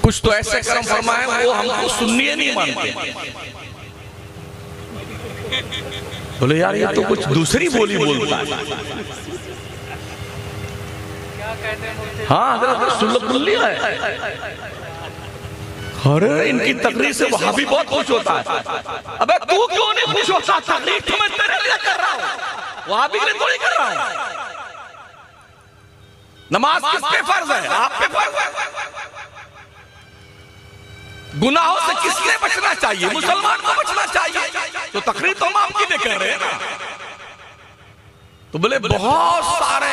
कुछ तो ऐसे कर्म फरमाए वो हमको सुन्नी नहीं मानते। बोले यार ये तो कुछ दूसरी बोली बोलता है। हाँ हजरत सुन्नत लिया है। अरे इनकी तकरीर से वहां भी बहुत खुश होता है। अबे तू क्यों नहीं खुश होता? तकरीर तो मैं तेरे लिए कर रहा हूं, वहां भी थोड़ी कर रहा हूं। नमाज किस पे फर्ज है? आप पे फर्ज है। गुनाहों से किसने बचना चाहिए? मुसलमान को बचना चाहिए। तो तकरीर तो हम आपकी लिए कर रहे हैं ना। तो बोले बहुत सारे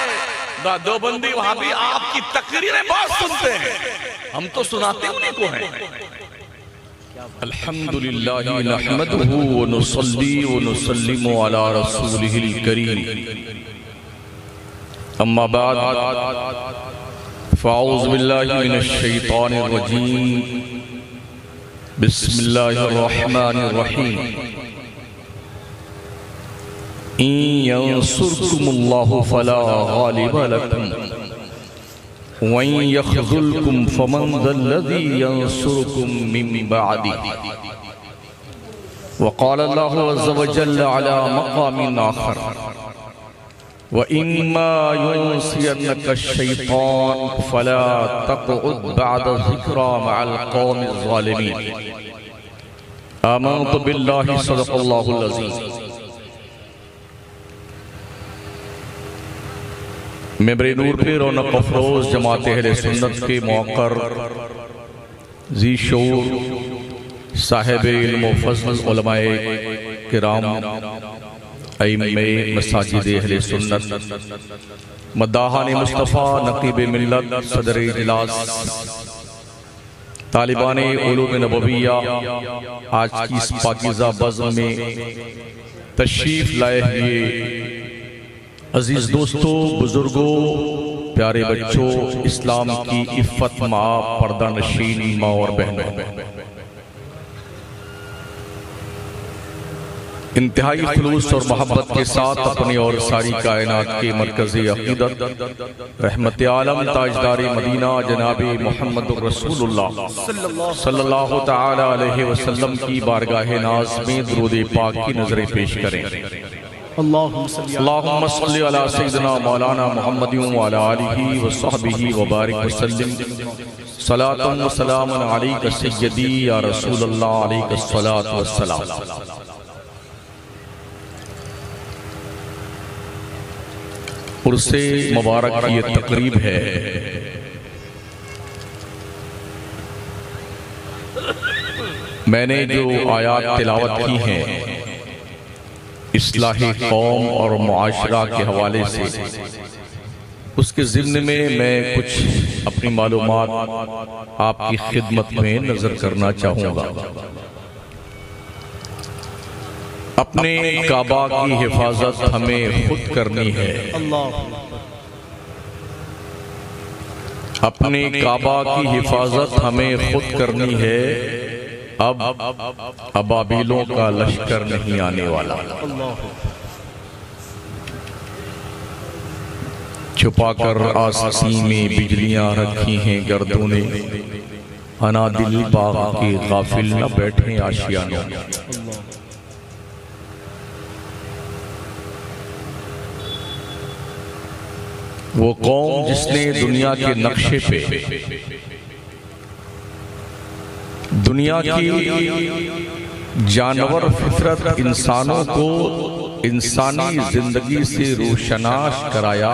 देवबंदी वहां भी आपकी तकरीरें बहुत सुनते हैं, हम तो सुनाते उन्हीं को हैं। अल्हम्दुलिल्लाह नहमदुहु व नुसल्ली व नुसल्लिमु अला रसूलिहिल करीम, अम्मा बाद, फ़अऊज़ु बिल्लाहि मिनश शैतानिर रजीम, बिस्मिल्लाहिर रहमानिर रहीम। इन यंसुरकुमुल्लाहु फला गालिब लकुम व इन यख़ज़ुलकुम फमन ज़ल्लज़ी यंसुरुकुम मिन बअदिही। व क़ाल अल्लाहु अज़्ज़ व जल्ल अला मक़ामिन आख़र व इम्मा युनसियन्नका अश-शैतान फला तक़उद बअद ज़िक्रा मअल क़ौमिज़ ज़ालिमीन। आमनतु बिल्लाहि सदक़ल्लाहुल अज़ीज़। मेंबरे नूर पे रौनक अफरोज जमात अहले सुन्नत के मौक़र ज़ी शऊर साहिब इल्म व फ़ज़्ल उलमाए किराम अइम्मे मसाजिद अहले सुन्नत मद्दाहान मुस्तफ़ा नक़ीब मिल्लत सदर इजलास तालिबान उलूम नबविया आज की इस पाकीज़ा बज़्म में तशरीफ़ लाए हुए अजीज दोस्तों, बुजुर्गों, प्यारे बच्चों, इस्लाम की इफ़्फ़त माँ, पर्दा नशीन माँ और बहनों, इंतहाई खुलूस और मोहब्बत के साथ अपनी और सारी कायनात के मरकज़ी अक़ीदत रहमत आलम ताजदार मदीना जनाबे मुहम्मद रसूलुल्लाह सल्लल्लाहु तआला अलैहि वसल्लम की बारगाह नाज़ में दुरूद पाक की नज़रें पेश करें। अल्लाहुम्मा सल्लि अला सय्यिदिना मौलाना मुहम्मदिन व अला आलिहि व सहबिहि व बारिक व सल्लिम सलातन व सलामन अलैका सय्यदी या रसूलल्लाह अलैका सलातु व सलाम। उर्से मुबारक की ये तकरीब है। मैंने जो आयात तिलावत की हैं इस्लाही कौम और मुआशरा के हवाले से, उसके ज़िम्न में मैं कुछ अपनी मालूमात आपकी खिदमत में नजर करना चाहूँगा। अपने काबा की हिफाजत हमें खुद करनी है। अपने काबा की हिफाजत हमें खुद करनी है। अब अबाबिलों का लश्कर नहीं आने वाला। छुपाकर आसमां में बिजलियां रखी हैं गर्दों ने, अनादिल बाग के गाफिल न बैठे आशियानों। वो कौम जिसने दुनिया के नक्शे पे दुनिया की जानवर फितरत इंसानों को इंसानी जिंदगी से रोशनाश कराया,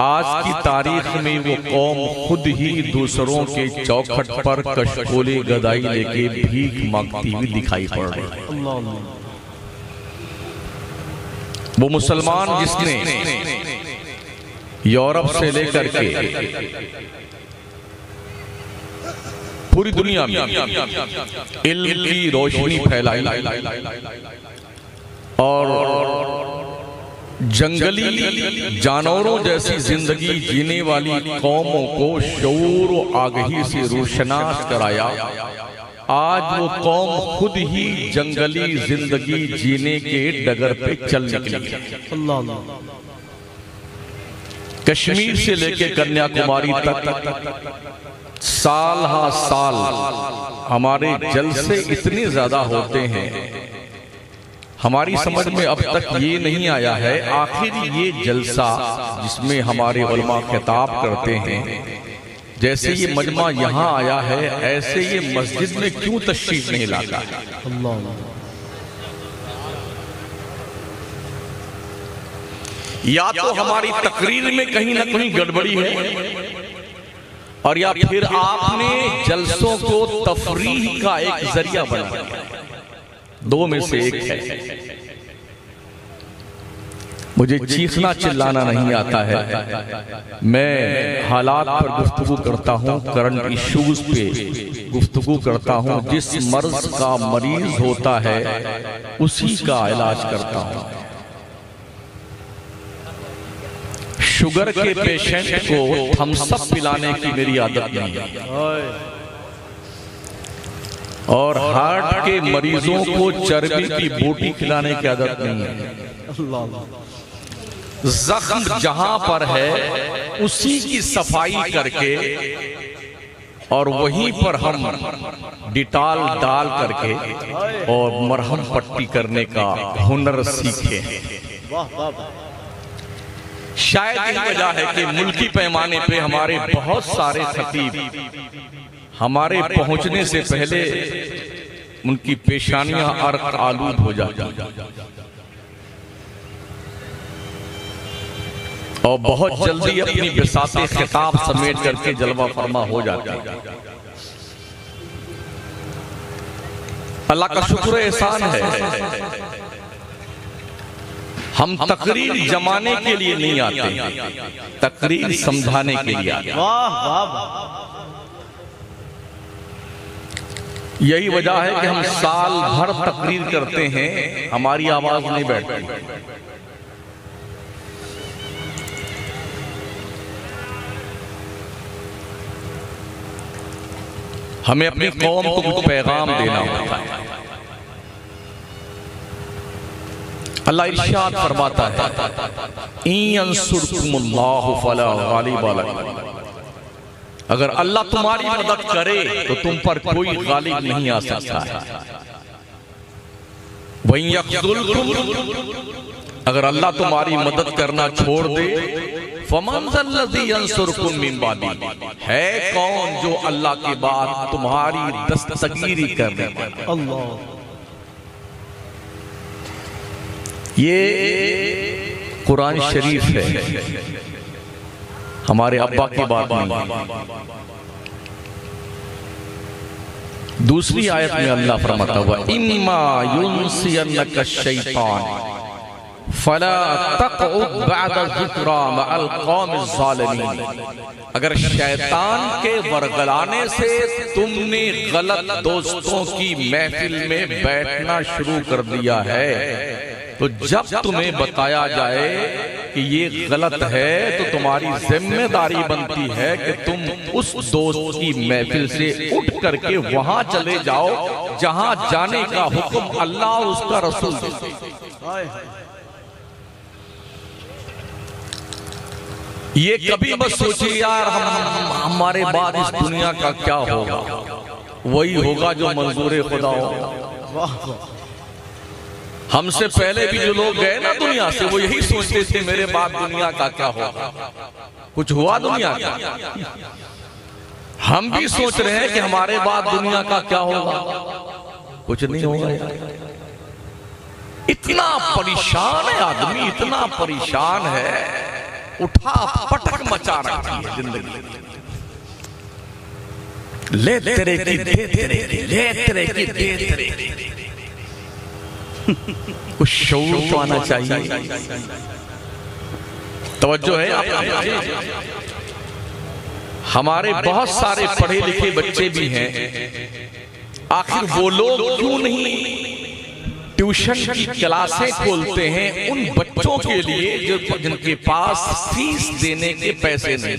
आज की तारीख में वो कौम खुद ही दूसरों के चौखट पर कशकोले गदाई लेके भीख मांगती हुई दिखाई पड़ रही है। वो मुसलमान जिसने यूरोप से लेकर के पूरी दुनिया में इल्म की रोशनी फैलाई और जंगली जानवरों जैसी जिंदगी जीने वाली कौमों को शऊर और आगही से रोशनास कराया, आज वो कौम खुद ही जंगली जिंदगी जीने के डगर पे चल निकली। कश्मीर से लेकर कन्याकुमारी तक साल हा साल हमारे जलसे इतने ज्यादा होते हैं, हमारी समझ में अब तक ये नहीं आया है आखिर ये जलसा जिसमें हमारे उलमा खिताब करते हैं, जैसे ये मजमा यहाँ आया है ऐसे ये मस्जिद में क्यों तशरीफ नहीं लाता। या तो हमारी तकरीर में कहीं ना कहीं गड़बड़ी है, और या फिर आपने जलसों को तफरीह का एक जरिया बना दिया, दो में से एक है। मुझे चीखना चिल्लाना नहीं आता है, मैं हालात पर गुफ्तगू करता हूँ, करंट इश्यूज पे गुफ्तगू करता हूँ, जिस मर्ज का मरीज होता है उसी का इलाज करता हूँ। शुगर के पेशेंट को थम्स अप पिलाने की मेरी आदत नहीं है, और हार्ट के मरीजों को चर्बी की बोटी खिलाने की आदत नहीं है। जख्म जहां पर है उसी की सफाई करके और वहीं पर हम डिटॉल डाल करके और मरहम पट्टी करने का हुनर सीखे। शायद यही वजह है कि मुल्की पैमाने पे हमारे बहुत सारे खतीब हमारे पहुंचने से पहले उनकी पेशानियां अर्क आलूद हो जाती और बहुत जल्दी अपनी बिसाते खिताब समेट करके जलवा फरमा हो जाती है। अल्लाह का शुक्र एहसान है, हम तकरीर जमाने के लिए नहीं आते, तकरीर समझाने के लिए आते। यही वजह है कि हम साल भर तकरीर करते हैं, हमारी आवाज नहीं बैठती। हमें अपनी कौम को कुछ पैगाम देना होता है। अल्लाह इरशाद फरमाता है, इंसुरकुमुल्लाहु फला गालिब लकुम, अगर अल्लाह तुम्हारी मदद करे तो तुम पर कोई गालिब नहीं आ सकता है। वहीं यख्ज़ुलकुम, अगर अल्लाह तुम्हारी मदद करना छोड़ दे, फमन ज़ल्लज़ी यंसुरकुम मिन बादी, है कौन जो अल्लाह के बाद तुम्हारी दस्तगीरी कर देगा। अल्लाह, ये कुरान शरीफ है, हमारे अब्बा की बात नहीं। दूसरी आयत में अल्लाह फरमाता हुआ, इम्मा युनसियन्नका शैतान फला तक़उद बअद ज़िक्रा मअल क़ौमिज़ ज़ालिमीन, अगर शैतान के वरगलाने से तुमने गलत दोस्तों की महफिल में बैठना शुरू कर दिया है, तो जब तुम्हें बताया जाए कि ये गलत है तो तुम्हारी जिम्मेदारी बनती है कि तुम उस दोस्त की महफिल से उठ करके वहां चले जाओ जहां जाने का हुक्म अल्लाह और उसका रसूल देते। ये कभी मत सोचिए यार हमारे बाद इस दुनिया का क्या होगा, वही होगा जो मंजूर खुदा होगा। हमसे पहले भी जो लोग गए ना दुनिया से, वो यही सोचते थे मेरे बाद दुनिया का क्या होगा। कुछ हुआ दुनिया का? हम भी सोच रहे हैं कि हमारे बाद दुनिया का क्या होगा, कुछ नहीं होगा। इतना परेशान है आदमी, इतना परेशान है, उठा पटक मचा रखी है जिंदगी। ले तेरे की दे तेरे, ले तेरे की दे तेरे। कुछ शऊर तो आना चाहिए। तवज्जो है आप? हमारे बहुत सारे पढ़े लिखे बच्चे भी हैं, आखिर वो लोग क्यों नहीं ट्यूशन की क्लासें खोलते हैं उन बच्चों के लिए जो जिनके पास फीस देने के पैसे नहीं,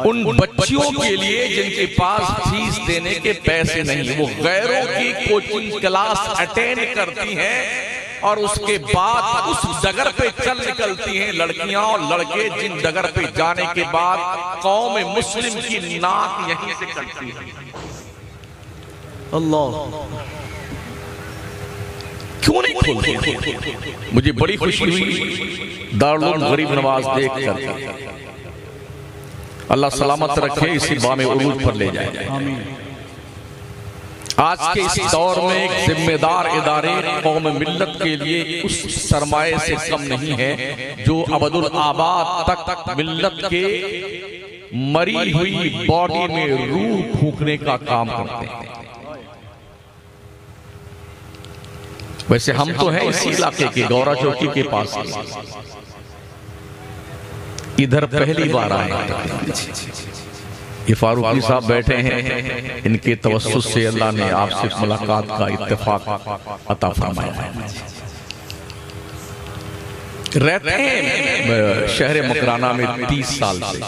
उन बच्चियों के लिए जिनके पास फीस देने के पैसे नहीं, वो गैरों की कोचिंग क्लास अटेंड करती हैं और उसके बाद उस डगर पे चल निकलती हैं लड़कियां और लड़के, जिन डगर पे जाने के बाद कौम मुस्लिम की नाक यहीं से कटती है। अल्लाह, क्यों नहीं खोलते? मुझे बड़ी खुशी हुई दारुल गरीब नवाज देखकर। अल्लाह सलामत रखे, इसी बामे उरूज पर ले जाए। आज के इस दौर में एक जिम्मेदार इदारे कौम मिल्लत के लिए उस सरमाए से कम नहीं है जो अबदुल आबाद तक मिल्लत के मरी हुई बॉडी में रूह फूंकने का काम करते हैं। वैसे हम तो हैं इसी इलाके के, गौरा चौकी के पास। इधर पहली बार आए। ये फारूकी साहब बैठे हैं, इनके तवस्सुस से अल्लाह ने आपसे मुलाकात का इत्तेफाक अता फरमाया है। रहते हैं शहर मकराना में 30 साल से,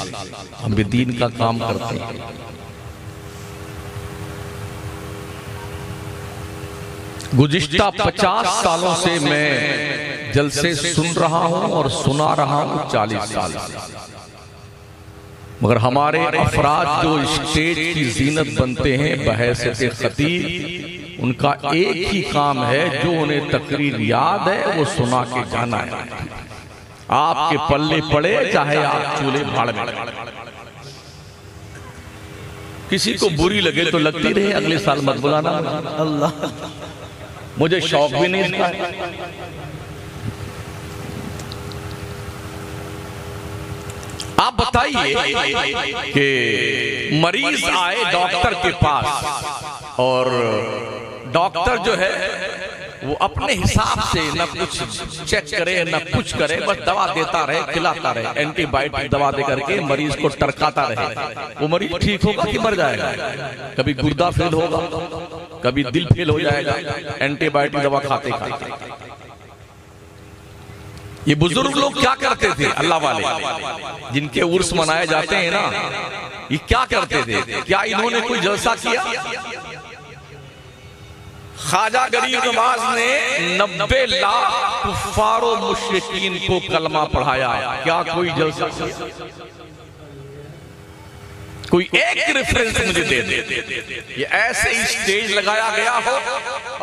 हम भी दीन का काम करते हैं। गुज़िश्ता 50 सालों से मैं जलसे सुन रहा हूं और सुना रहा हूं 40 साल से, मगर हमारे अफराद जो स्टेज की जीनत बनते हैं बहैसियत खतीब, उनका एक ही काम है, जो उन्हें तकरीर याद है वो सुना के जाना है। आपके पल्ले पड़े चाहे आप चूल्हे भाड़ में। किसी को बुरी लगे तो लगती रहे, अगले साल मत बुलाना। अल्लाह, मुझे शौक भी नहीं इसका। आप बताइए कि मरीज आए डॉक्टर के पास और डॉक्टर जो है वो अपने हिसाब से न कुछ चेक करे न कुछ करे, बस दवा देता रहे, खिलाता रहे, एंटीबायोटिक दवा दे करके मरीज को टरकाता रहे। वो मरीज ठीक होगा कि मर जाएगा? कभी गुर्दा फेल होगा, कभी दिल फेल हो जाएगा, एंटीबायोटिक दवा खाते खाते। ये बुजुर्ग लोग क्या करते थे, अल्लाह वाले जिनके उर्स मनाए जाते हैं ना, ये क्या करते थे? क्या इन्होंने कोई जलसा किया? ख्वाजा गरीब नवाज ने 90 लाख कुफ्फारो मुशरिकीन को कलमा पढ़ाया। क्या कोई जलसा किया? कोई एक रेफरेंस मुझे दे दे। ये ऐसे ही स्टेज लगाया गया हो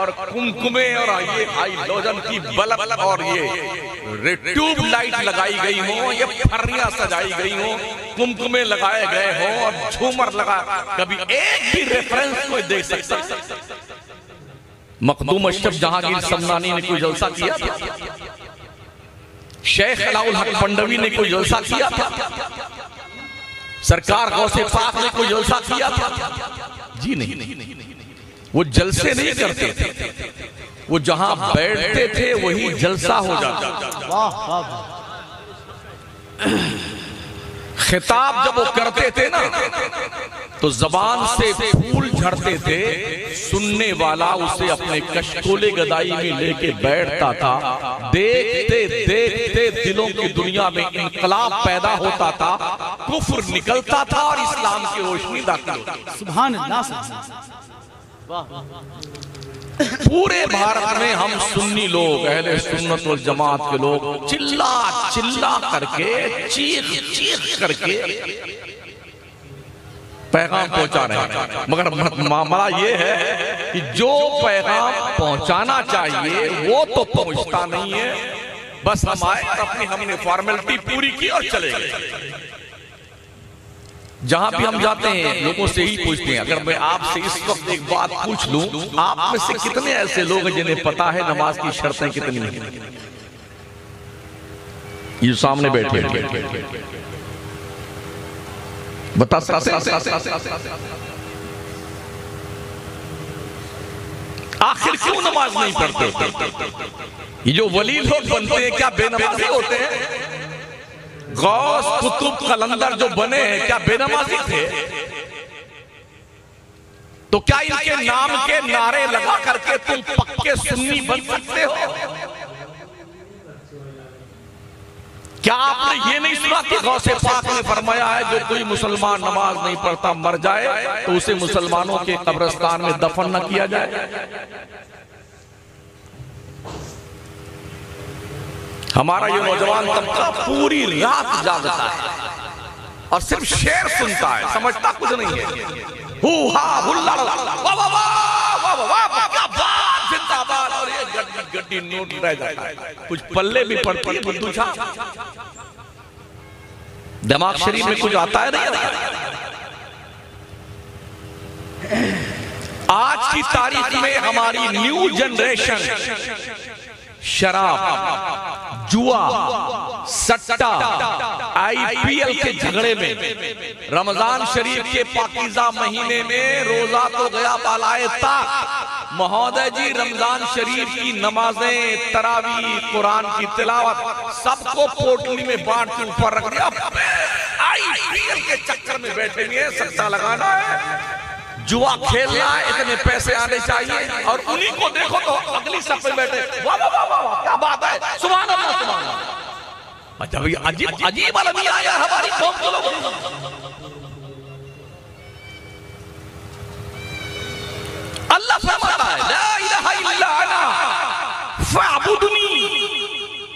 और कुमकुमे और ये हाइड्रोजन की बल्ब और ये ट्यूब लाइट लगाई गई हो, ये फर्रियां सजाई गई हो, कुमकुमे लगाए गए हो और झूमर लगा, कभी एक भी रेफरेंस कोई देख सकता? मखदूम अशरफ जहांगीर समनानी ने कोई जलसा किया था? शेख अलाउल हक मंडवी ने कोई जलसा किया था? सरकार गौसे पाक ने कोई जलसा किया था? जी नहीं। वो जलसे नहीं करते थे, वो जहां बैठते थे वही जलसा हो जाता। खिताब जब वो करते थे ना तो जबान से फूल झड़ते थे, सुनने वाला उसे अपने कशकोले गदाई में लेके बैठता था। देखते देखते दिलों की दुनिया में इनकलाब पैदा होता था, कुफ्र निकलता था और इस्लाम की रोशनी दाखिल होती। सुभान अल्लाह। पूरे भारत में हम सुन्नी लोग, अहले सुन्नत वल जमात के लोग चिल्ला चिल्ला करके, चीख चीख करके पैगाम पहुंचा रहे हैं, मगर मामला ये है कि जो पैगाम पहुंचाना चाहिए वो तो पहुंचता नहीं है। बस हम आए, अपनी हमने फॉर्मेलिटी पूरी की और चले गए। जहां भी हम जाते हैं लोगों से ही पूछते हैं। अगर मैं आपसे इस वक्त एक बात पूछ लूं, आप में से कितने ऐसे लोग हैं जिन्हें पता है नमाज की शर्तें कितनी हैं? ये सामने बैठे बता सकते? आखिर क्यों नमाज नहीं पढ़ते? ये जो वली लोग बनते हैं क्या बेनमाजी होते हैं? गौस कुतुब कलंदर जो बने हैं क्या बेनमाजी थे? तो क्या इनके नाम के नारे लगा करके तुम पक्के सुन्नी बन सकते हो? क्या आपने ये नहीं सुना कि गौसे पाक ने फरमाया है जो कोई मुसलमान नमाज नहीं पढ़ता मर जाए तो उसे मुसलमानों के कब्रिस्तान में दफन न किया जाए? हमारा ये नौजवान तबका पूरी रात जागता है और सिर्फ शेर सुनता है, समझता कुछ नहीं है। हू हा हुल्ला वाह वाह वाह वाह वाह वाह क्या बात, जिंदाबाद। और ये गड्डी गड्डी नोट रह जाता है, कुछ पल्ले भी पड़ती है बुद्धू छा, दिमाग शरीफ में कुछ आता है नहीं। आज की तारीख में हमारी न्यू जनरेशन शराब, जुआ, सट्टा, आईपीएल के झगड़े में, रमजान शरीफ के पाकीज़ा महीने में रोजा तो गया बालाए ताक, महोदय जी रमजान शरीफ की नमाजें, तरावी, कुरान की तिलावत सबको पोटली में बांट के ऊपर रख दिया। आईपीएल के चक्कर में बैठे हुए हैं, सट्टा लगाना है, जुआ खेलना है, इतने पैसे आने चाहिए, और उन्हीं को देखो तो अगली सफ में बैठे, वाह वाह वाह वाह क्या बात है, सुभान अल्लाह सुभान अल्लाह। अच्छा अजीब अजीब आदमी आया हमारी कौम के लोग। अल्लाह फरमाता है ला इलाहा इल्ला अना फअबुदनी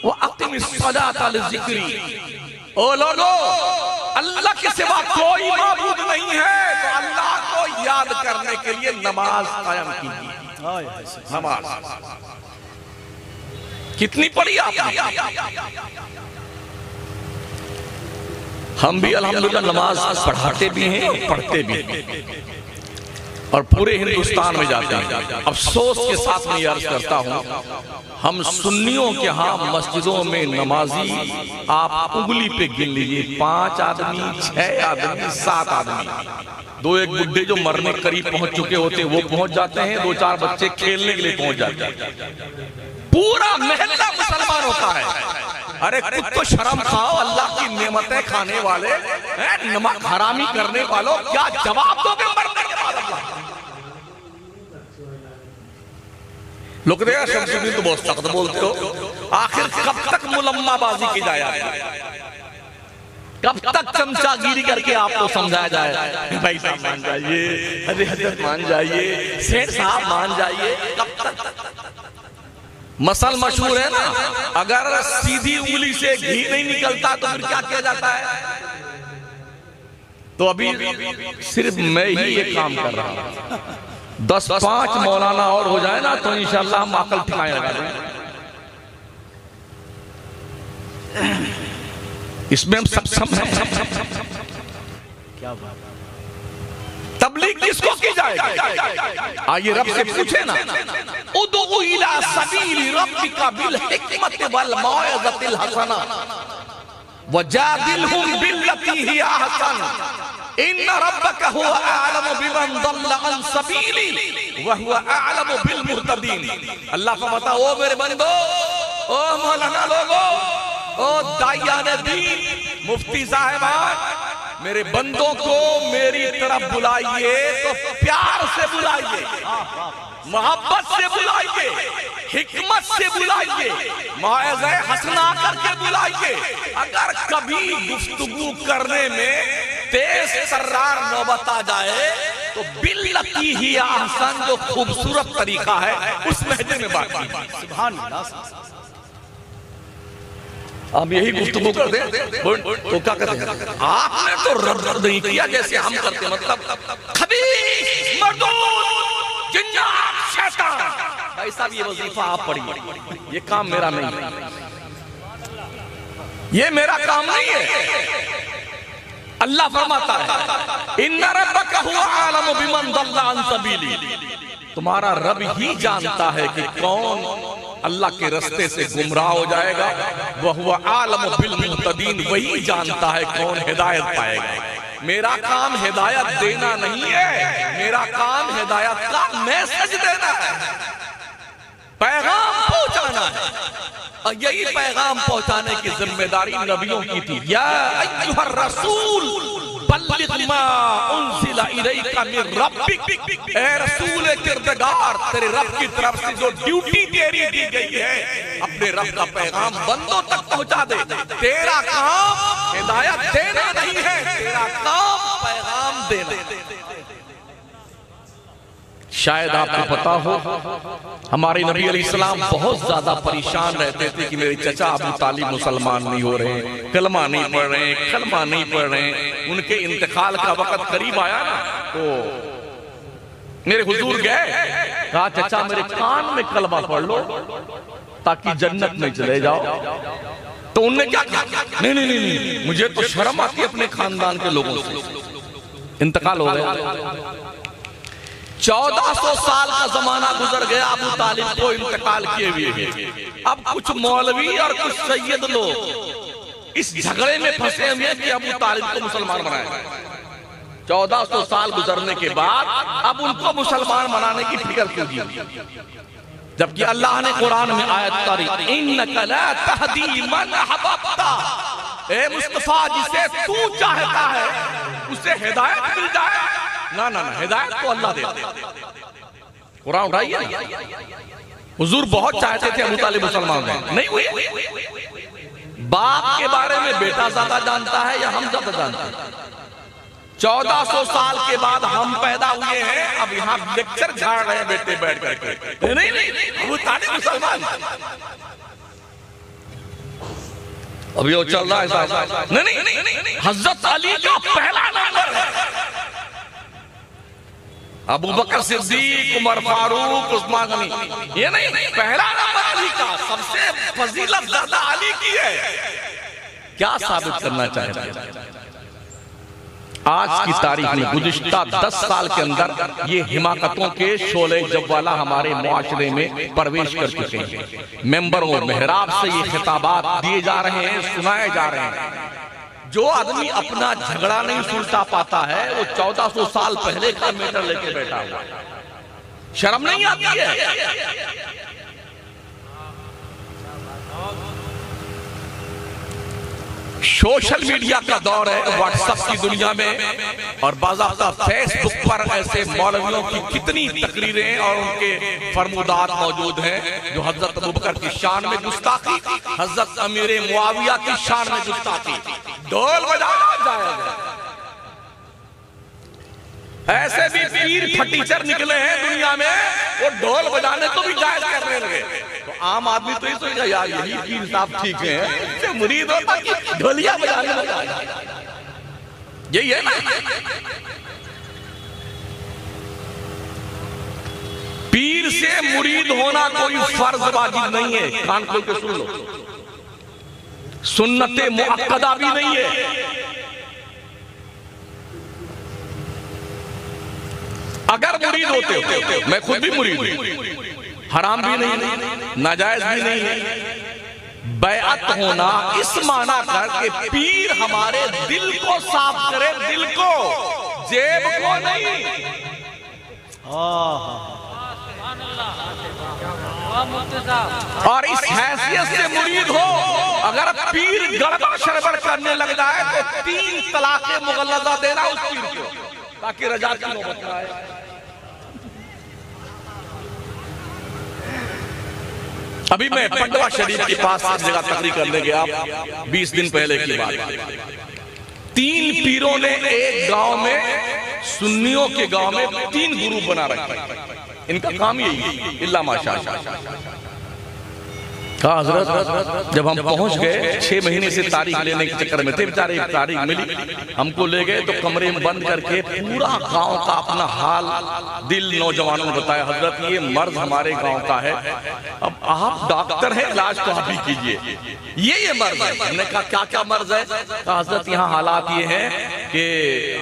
व अक़िमिस सलाता लिज़िक्री। ओ लोगो, अल्लाह के सिवा कोई माबूद नहीं है, तो अल्लाह को याद करने के लिए नमाज कायम कीजिए। नमाज कितनी पढ़ी आपने? हम भी अल्हम्दुलिल्लाह नमाज पढ़ाते भी हैं, पढ़ते भी हैं, और पूरे हिंदुस्तान में जाते हैं। अफसोस के साथ मैं अर्ज करता हूं, हम सुन्नियों के यहाँ मस्जिदों में नमाजी आप उंगली पे गिन लीजिए, 5 आदमी, 6 आदमी, 7 आदमी, 2 एक बुढ़े जो मरने करीब पहुंच चुके होते वो पहुंच जाते हैं, 2-4 बच्चे खेलने के लिए पहुंच जाते हैं, पूरा मोहल्ला मुसलमान होता है। अरे कुछ तो शर्म खाओ, अल्लाह की नेमतें खाने वाले, हरामी करने वालों, क्या जवाब दोगे मरने के बाद? लोग शमसुद्दीन तो बहुत सख्त बोलते हो, आखिर कब तक मुलम्माबाजी की जाए, कब तक चमचागिरी करके आपको समझाया जाए, भाई साहब मान जाइए, अरे हजरत मान जाइए, सेठ साहब मान जाइए, कब तक? मसल मशहूर है ना, अगर सीधी उंगली से घी नहीं निकलता तो फिर क्या किया जाता है? तो अभी सिर्फ मैं ही ये काम कर रहा हूं, 10-5 मौलाना और हो जाए ना तो इंशाल्लाह हम अकल ठिकाने लगा देंगे। इसमें हम सक्षम हैं। क्या बात, तबलीग किसको की जाएगी? आइए रब से पूछे ना, उदउ इला सबील रब्बिका बिल हिकमत वल मौइज़तिल हसना वजादिलहुम बिल्लती हिया अहसन इन्न रब्बका हुवा अअलमु बिमन दल्ला अन सबीली व हुवा अअलमु बिल मुहतदीन। अल्लाह फरमाता, ओ मेरे बंदो, ओ मौलाना लोगो, ओ दाइयाने दीन, मुफ्ती साहिबान, मेरे बंदों को मेरी तरफ बुलाइए तो प्यार से बुलाइए, मोहब्बत से बुलाइए, हिकमत से बुलाइए, मौइज़े हसना करके बुलाइए। अगर कभी गुफ्तगू करने में तेज तर्रार नौबत आ जाए तो बिल्लती ही आसान, जो खूबसूरत तरीका है उस लहजे में बात कीजिए। सुभान अल्लाह। हम यही गुफ्तगू कर दें तो क्या कहते हैं? आपने तो रद्द नहीं किया जैसे हम करते, मतलब खबीस, मर्दूद, जिन्नात, शैतान। भाई साहब ये वजीफा आप पढ़िए, ये काम मेरा नहीं है, ये मेरा काम नहीं है। अल्लाह फरमाता है, इन्ना रब्बका हुवा आलमु बिमन दल्ला अन सबीली, तुम्हारा रब ही जानता है कि कौन अल्लाह के रास्ते से गुमराह हो जाएगा, वह हुवा आलमु बिल मुहतदीन, वही जानता है कौन हिदायत पाएगा। मेरा काम हिदायत देना नहीं है, मेरा काम हिदायत का मैसेज देना है, पैगाम पहुंचाना है, और यही पैगाम पहुंचाने की जिम्मेदारी नबियों की थी। या अय्युहर रसूल बल्लिग मा उनज़िला इलैका मिन रब्बिक, ए रसूल किरदार, तेरे रब की तरफ से जो ड्यूटी तेरी दी गई है, अपने रब का पैगाम बंदों तक पहुंचा दे। तेरा काम हिदायत देना नहीं है, तेरा काम पैगाम देना। शायद आपको पता हो, हमारे नबी अलैहिस्सलाम बहुत ज्यादा परेशान रहते थे कि मेरे चचा अबू तालिब मुसलमान नहीं हो रहे, कलमा नहीं पढ़ रहे, कलमा नहीं पढ़ रहे। उनके इंतकाल का वक्त करीब आया ना, तो मेरे हुजूर गए, कहा चचा मेरे कान में कलमा पढ़ लो ताकि जन्नत में चले जाओ। तो उनने क्या कहा, नहीं नहीं नहीं, नहीं मुझे तो शर्म आती है अपने खानदान के लोगों से। इंतकाल हो गया, 1400 साल का जमाना गुजर गया, अबू तालिब को इंतकाल किए हुए। अब कुछ मौलवी और कुछ सैयद लोग इस झगड़े में फंसे हुए हैं कि अबू तालिब को मुसलमान बनाया। 1400 साल गुजरने के बाद अब उनको मुसलमान बनाने की फिक्र क्यों की, जबकि अल्लाह ने कुरान में आयत करी, इन्नका ला तहदी मन अहबब्ता, ए मुस्तफा जिसे तू चाहता है उसे हिदायत मिल जाए। ना ना ना, हिदायत तो अल्लाह देता। कुरान उठाइए ना, हुजूर बहुत चाहते थे अबू तालिब मुसलमान हो, नहीं हुए। बाप के बारे में बेटा ज्यादा जानता है या हम ज्यादा जानते हैं? 1400 साल के बाद हम पैदा हुए हैं, अब यहाँ लेक्चर झाड़ रहे हैं बेटे बैठ करके। नहीं नहीं, अबू तालिब मुसलमान, अभी वो चल रहा है। नहीं नहीं, हजरत अली का पहला नंबर है, अबू बकर सिद्दीक, उमर फारूक, उस्मान गनी, ये नहीं, पहला नंबर अली का। सबसे फजीलत ज्यादा अली की है। क्या साबित करना चाहते हैं? आज की तारीख में गुज़िश्ता 10 साल के अंदर ये हिमाकतों के शोले जवाला हमारे मुआशरे में प्रवेश कर चुके हैं। मेंबरों और मेहराब से ये खिताबात दिए जा रहे हैं, सुनाए जा रहे हैं। जो आदमी अपना झगड़ा नहीं सुलझा पाता है वो 1400 साल पहले का मैटर लेके बैठा हुआ। शर्म नहीं आती है? सोशल मीडिया का दौर है, व्हाट्सएप की दुनिया में, और बाज़ाब्ता फेसबुक पर ऐसे मौलवियों की कितनी तकरीरें और उनके फरमुदात मौजूद हैं जो हजरत अबू बकर की शान में गुस्ताखी, हजरत अमीर मुआविया की शान में गुस्ताखी। ढोल बजाना जाएगा, ऐसे भी पीर फटीचर निकले हैं दुनिया में, वो ढोल बजाने को भी जायज करने लगे। तो आम आदमी तो ये सोचेगा यार यही पीर साहब ठीक है, मुरीद होता कि ढोलिया बजाने लगा, यही है ना। पीर से मुरीद होना कोई फर्ज वाजिब नहीं है, कान खोल के सुन लो, सुन्नते मुअक्कदा भी नहीं है। अगर मुरीद होते हो, मैं खुद भी मुरीद हूं, हराम भी नहीं, नाजायज भी नहीं। बैअत होना इस माना कर के पीर हमारे दिल को साफ करे, दिल को, जेब को नहीं। और इस हैसियत से मुरीद हो, अगर पीर गड़बड़ शड़बड़ करने लग जाए तो 3 तलाक़े मुगल्लज़ा देना उस पीर को, ताकि रजा की नौबत न आए। अभी मैं पंडवा शरीफ के पास एक जगह तकरीर करने गया, 20 दिन पहले की बात। 3 पीरों ने एक गांव में, सुन्नियों के गांव में 3 गुरु बना रखे। इनका काम यही है, इल्ला माशाअल्लाह। कहा हजरत जब हम पहुंच गए, 6 महीने से तारीख लेने के चक्कर में थे, बेचारे एक तारीख मिली, हमको ले गए तो कमरे में बंद करके पूरा गांव का अपना हाल दिल नौजवानों ने बताया। हजरत ये मर्ज हमारे गांव का है, अब आप डॉक्टर हैं, इलाज तो आप ही कीजिए, ये मर्ज है। हमने कहा क्या क्या मर्ज है? कहा हजरत यहाँ हालात ये हैं कि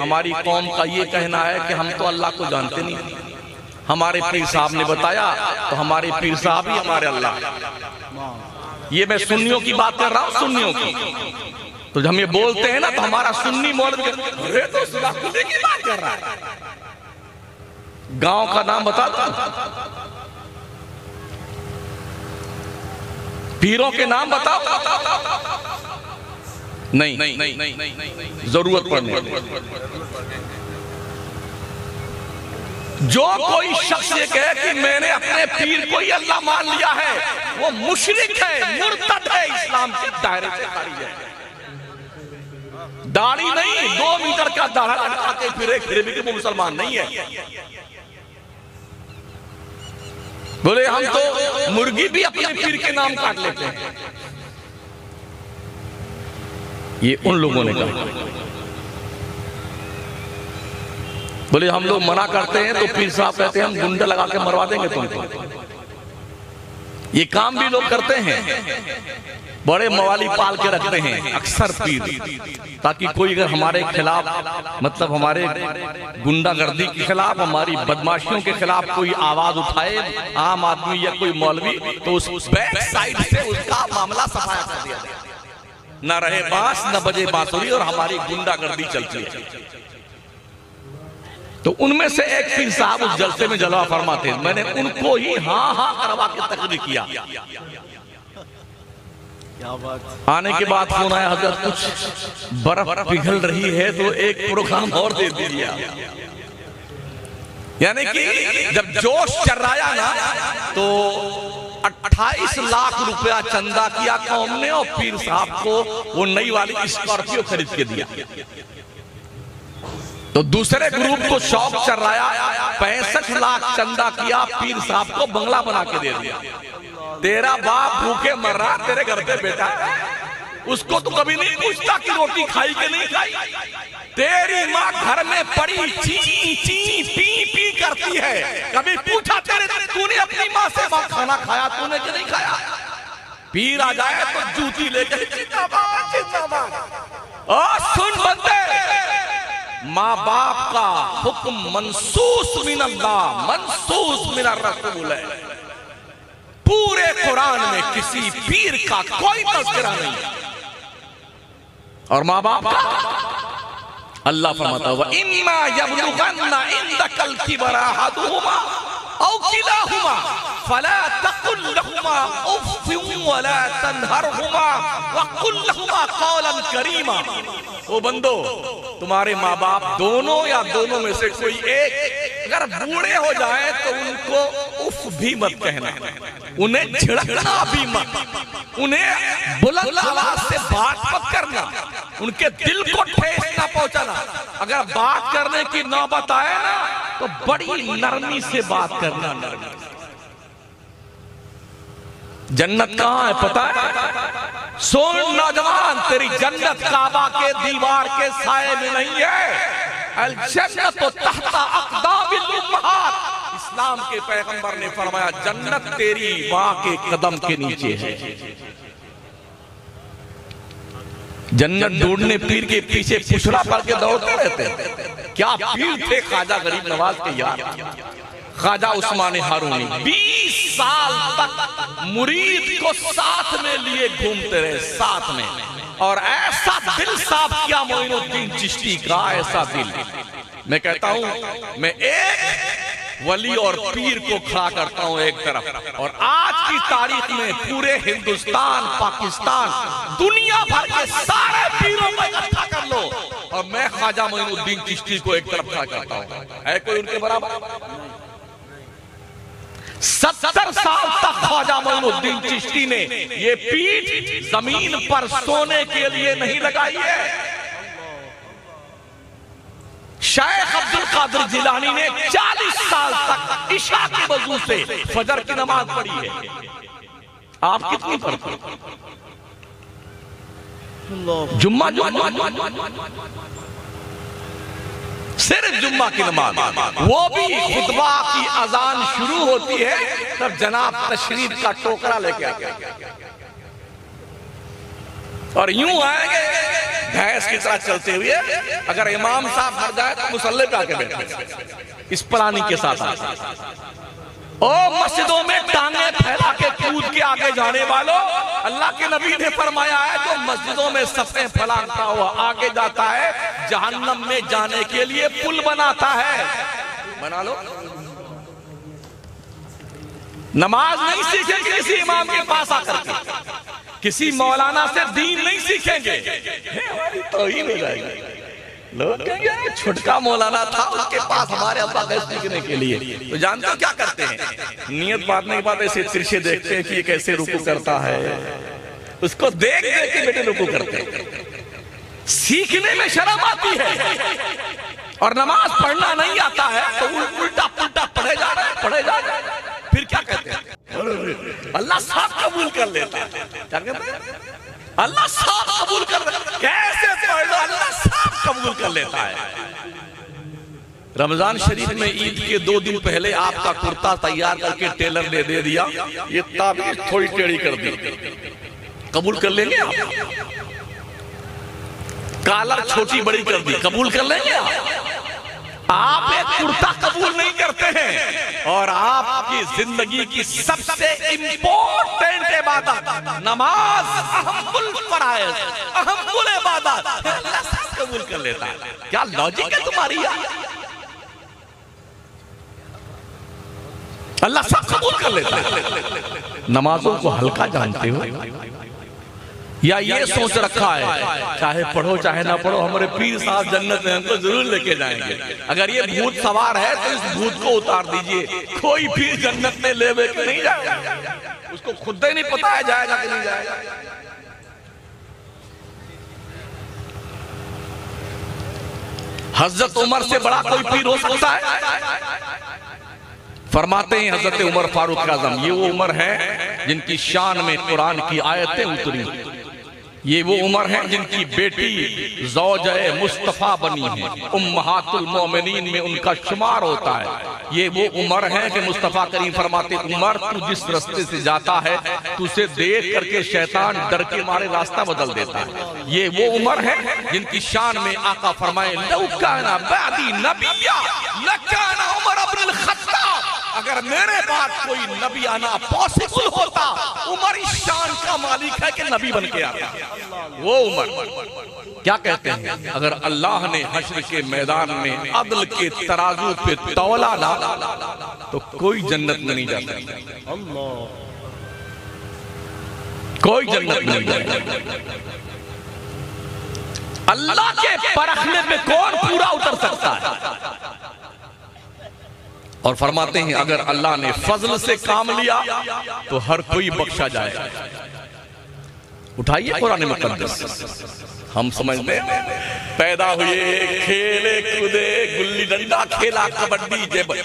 हमारी कौम का ये कहना है कि हम तो अल्लाह को जानते नहीं, हमारे पीर साहब ने बताया तो हमारे पीर साहब ही हमारे अल्लाह। ये मैं सुन्नियों की बात कर रहा हूं, सुन्नियों की। तो जब हम ये बोलते हैं ना तो हमारा सुन्नी मौलवी तो सुलाखुदी की बात कर रहा है। गांव का नाम बता दो, पीरों के नाम बताओ। नहीं, जरूरत पड़ने। जो कोई शख्स ये कहे कि मैंने अपने पीर को ही अल्लाह मान लिया है, वो मुशरिक है, मुर्तद है, इस्लाम के दायरे से खारिज है। दाढ़ी नहीं, 2 मीटर का दाढ़ा लटका के फिरे भी वो मुसलमान नहीं है। बोले हम तो मुर्गी भी अपने पीर के नाम काट लेते हैं। ये उन लोगों ने कहा। बोले हम लोग मना करते हैं तो पीर साहब कहते हैं हम गुंडा लगा के मरवा देंगे तुमको। ये काम भी लोग करते हैं, बड़े मवाली पाल के रखते हैं अक्सर पीर, ताकि कोई अगर हमारे खिलाफ, मतलब हमारे गुंडागर्दी के खिलाफ, हमारी बदमाशियों के खिलाफ कोई आवाज उठाए, आम आदमी या कोई मौलवी, तो उस बैक साइड से उसका मामला सफाया कर दिया जाए। न रहे बांस न बजे बांसुरी और हमारी गुंडागर्दी चलती है। तो उनमें से एक पीर साहब उस जलसे में जलवा फरमाते, मैंने उनको ही हाँ हाँ करवा के तकरीर किया। आने के बाद फोन आया, हजरत कुछ बर्फ पिघल रही है तो एक प्रोग्राम और दे दिया। यानी कि जब जोश चर्राया ना तो 28 लाख रुपया चंदा किया कौम ने और पीर साहब को वो नई वाली स्कॉर्पियो खरीद के दिया। तो दूसरे ग्रुप को शौक चर्राया, 65 लाख चंदा किया, पीर साहब को बंगला बना के दे दिया। तेरा बाप भूखे मर रहा तेरे घर पे बेटा है, उसको तो कभी नहीं पूछता कि रोटी खाई कि नहीं खाई। तेरी माँ घर में पड़ी ची ची पी पी करती है, कभी पूछा तूने अपनी माँ से खाना खाया तूने कि नहीं खाया? पीर आ जाए तो जूती लेकर जिंदाबाद जिंदाबाद। और सुन बंदे, माँ बाप का हुक्म मनसूस मिनल्लाह मनसूस मिनर रसूल है। पूरे कुरान में किसी पीर का कोई तज़किरा नहीं है। और माँ बाप का अल्लाह फरमाता हुआ, इम्मा यबलुगन्ना इंदकल किबरा अहदुहुमा औ किलाहुमा फला तकुल लहुमा उफ़्फ़िन वला तनहरहुमा वक़ुल लहुमा क़ौलन करीमा। ओ बंदो, तुम्हारे माँ बाप दोनों या दोनों में से कोई एक अगर बूढ़े हो जाए तो उनको उफ भी मत कहना, उन्हें झिड़कना भी मत, उन्हें बुलंद आवाज से बात मत करना, उनके दिल को ठेस ना पहुंचाना। अगर बात करने की नौबत आए ना तो बड़ी नरमी से बात करना। नरमी। जन्नत कहाँ है पता है? सुन नौजवान, तेरी जन्नत काबा के दीवार के साए में नहीं है। अल जन्नत तहता अक़दामिल उम्महात। इस्लाम के पैगंबर ने फरमाया जन्नत तेरी माँ के कदम के नीचे है। जन्नत ढूंढने पीर के पीछे पुछड़ा पड़ के दौड़ते रहते हैं। क्या पीर थे ख्वाजा गरीब नवाज के यार, ख्वाजा उस्मान हारूनी। 20 साल तक मुरीद को साथ में लिए घूमते रहे, साथ में। और ऐसा दिल साफ किया मोइनुद्दीन चिश्ती का, ऐसा दिल। मैं कहता हूं, मैं एक वली और पीर को खड़ा करता हूं एक तरफ, और आज की तारीख में पूरे हिंदुस्तान, पाकिस्तान, दुनिया भर के सारे पीरों को इकट्ठा कर लो और मैं ख्वाजा मोइनुद्दीन चिश्ती को एक तरफ खड़ा करता हूं। है कोई उनके बराबर? 70 साल तक ख्वाजा मोइनुद्दीन चिश्ती ने ये पीठ जमीन पर सोने के लिए नहीं लगाई है। शेख अब्दुल कादिर जिलानी ने 40 साल तक इशा के वजू से फजर की नमाज पढ़ी है। आप कितनी पढ़ते? जुम्मा सिर्फ जुम्मा की नमाज, वो भी खुतबा की अजान शुरू होती है तब जनाब तशरीफ का टोकरा लेके आते और यूं आएंगे भैंस की तरह चलते हुए। अगर इमाम साहब हट जाए तो मुसल्ले पे आके बैठे इस प्राणी के साथ। ओ मस्जिदों में टांगे फैला के कूद के आगे जाने वालों, अल्लाह के नबी ने फरमाया है जो मस्जिदों में सफ़े फैलाता हुआ आगे जाता है जहन्नम में जाने के लिए पुल बनाता है। बना लो। नमाज नहीं सीखेंगे किसी इमाम के पास आकर के, किसी मौलाना से दीन नहीं सीखेंगे, तौहीन हो जाएगी। लोग कहेंगे छुटका मौलाना था उसके पास हमारे अब्बा गए सीखने के लिए। तो जानते हो क्या करते हैं? नियत बांधने के बाद ऐसे तिरछे देखते हैं कि ये कैसे रुकू करता है, उसको देख देख के बेटे रुकू करते हैं। सीखने में शर्म आती है और नमाज पढ़ना नहीं आता है तो उल्टा पुल्टा पढ़े जा रहे हैं। फिर क्या कहते हैं? अल्लाह साफ कबूल कर लेता है। क्या कहते हैं? अल्लाह साफ कबूल कर लेता। कैसे पढ़ लो, अल्लाह साफ कबूल कर लेता है। रमजान शरीफ में ईद के 2 दिन पहले आपका कुर्ता तैयार करके टेलर ने दे दिया, ये ताबीज थोड़ी टेढ़ी कर दी, कबूल कर लेंगे आप? कॉलर छोटी बड़ी कर दी, कबूल कर लेंगे आप? एक कुर्ता कबूल नहीं करते हैं। और आपकी जिंदगी की सबसे इंपॉर्टेंट इबादत नमाज, अहमुल फराइज, अहमुल इबादत, अल्लाह सब कबूल कर लेता है। क्या लॉजिक है तुम्हारी यार? अल्लाह सब कबूल कर लेता है। नमाजों को हल्का जानते हो या ये सोच रखा है चाहे पढ़ो चाहे ना पढ़ो हमारे पीर साहब जन्नत में हमको जरूर लेके जाएंगे? अगर ये भूत सवार है तो इस भूत को उतार दीजिए। कोई पीर जन्नत में ले के नहीं जाएगा, उसको खुद ही नहीं पता है जाएगा कि नहीं जाएगा। हजरत उमर से बड़ा कोई पीर हो सकता है? फरमाते हैं हजरत उमर फारूक आजम, ये वो उमर है जिनकी शान में कुरान की आयतें उतरी। ये वो उमर है जिनकी बेटी ज़ौज-ए मुस्तफ़ा बनी है, उम्महातुल मोमिनीन में उनका शुमार होता है। ये वो उमर है कि मुस्तफ़ा करीम फरमाते, उमर तू जिस रास्ते से जाता है तुझे देख करके शैतान डर के मारे रास्ता बदल देता है। ये वो उमर है जिनकी शान में आका फरमाए, लौ काना बादी नबिय्या लकाना उमर इब्नुल खत्ताब। अगर मेरे बाद कोई नबी आना पॉसिबल होता, उमर इस शान का मालिक है कि नबी बन के आता। वो उमर क्या कहते हैं, अगर अल्लाह ने हश्र के मैदान में अदल के तराजू पे तौला ना तो कोई जन्नत में नहीं जाता, कोई जन्नत में नहीं जाता। अल्लाह के परखने पे कौन पूरा उतर सकता है? और फरमाते हैं अगर अल्लाह ने फजल से काम लिया तो हर कोई बख्शा जाएगा। उठाइए कुरान मुक़द्दस। हम समझते हैं पैदा हुए, खेले कूदे, गुल्ली डंडा खेला, कबड्डी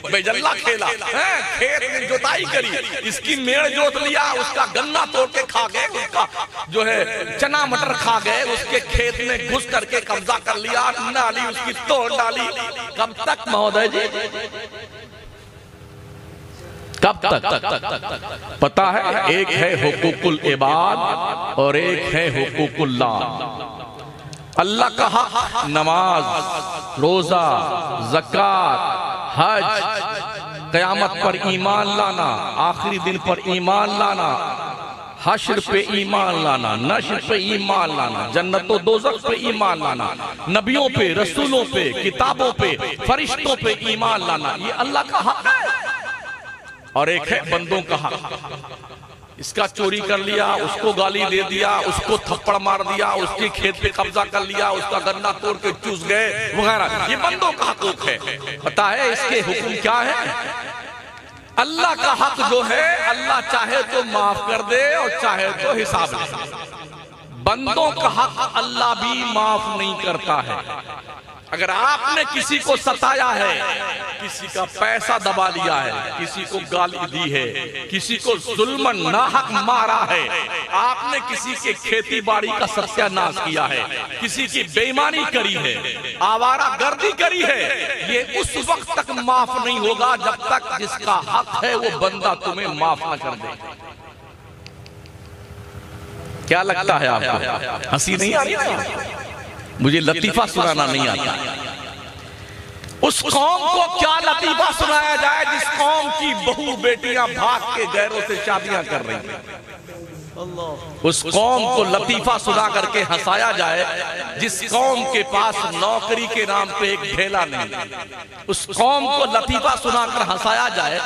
बेजल्ला खेला, खेत में जोताई करी, इसकी मेड़ जोत लिया, उसका गन्ना तोड़ के खा गए, उसका जो है चना मटर खा गए, उसके खेत में घुस करके कब्जा कर लिया, नाली उसकी तोड़ डाली। कब तक महोदय जी, कब तक? पता है, एक है हुकूकुल इबाद और एक है हुकूकुल्लाह। अल्लाह का हक नमाज, रोजा, ज़कात, हज, क़यामत पर ईमान लाना, आखिरी दिन पर ईमान लाना, हश्र पे ईमान लाना, नश्र पे ईमान लाना, जन्नत व दोज़ख पे ईमान लाना, नबियों पे, रसूलों पे, किताबों पे, फरिश्तों पे ईमान लाना, ये अल्लाह का हक है। और एक है बंदों का हक। इसका चोरी कर लिया, उसको गाली दे दिया, उसको थप्पड़ मार दिया, उसके खेत पे कब्जा कर लिया, उसका गन्ना तोड़ के चूस गए वगैरह, ये बंदों का हकूक है। पता है इसके हुक्म क्या है? अल्लाह का हक जो है, अल्लाह चाहे तो माफ कर दे और चाहे तो हिसाब ले। बंदों का हक अल्लाह भी माफ नहीं करता है। अगर आपने किसी को सताया है, किसी का पैसा दबा लिया है, किसी को गाली दी है, किसी को जुल्मन नाहक मारा है, आपने किसी के खेती बाड़ी का सत्यानाश किया है, किसी की बेईमानी करी है, आवारा गर्दी करी है, ये उस वक्त तक माफ नहीं होगा जब तक जिसका हक है वो बंदा तुम्हें माफ न कर दे। क्या लगता है आपको? हंसी नहीं आ रही? मुझे लतीफा सुनाना नहीं आता। उस कौम को क्या लतीफा सुनाया जाए जिस कौम की बहू बेटियां भाग के गैरों से शादियां कर रही हैं? उस कौम को लतीफा सुना करके हंसाया जाए जिस कौम के पास नौकरी के नाम पे एक ढेला नहीं। उस कौम को लतीफा सुनाकर हंसाया जाए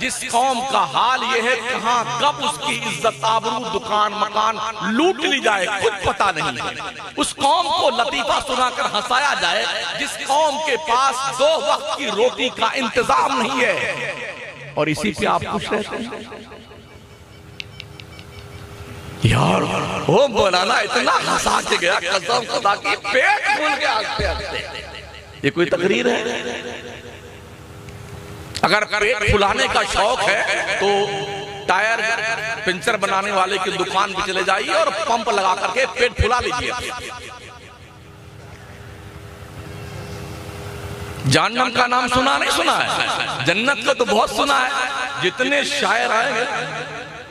जिस कौम का हाल ये है कहां कब उसकी इज्जत आबरू दुकान मकान लूट ली जाए कुछ पता नहीं है। उस कौम को लतीफा सुनाकर हंसाया जाए जिस कौम के पास 2 वक्त की रोटी का इंतजाम नहीं है और इसी पे आप खुश रहते हैं। यार वो मौलाना इतना हंसा के गया, कसम खुदा की पेट फूल के हंसते हंसते। ये कोई तकरीर है? अगर पेट फुलाने का शौक है तो टायर पंचर बनाने वाले की दुकान पे चले जाइए और पंप लगा करके पेट फुला लीजिए। जहन्नम का नाम सुना नहीं सुना है? जन्नत का तो बहुत सुना है, जितने शायर आएंगे।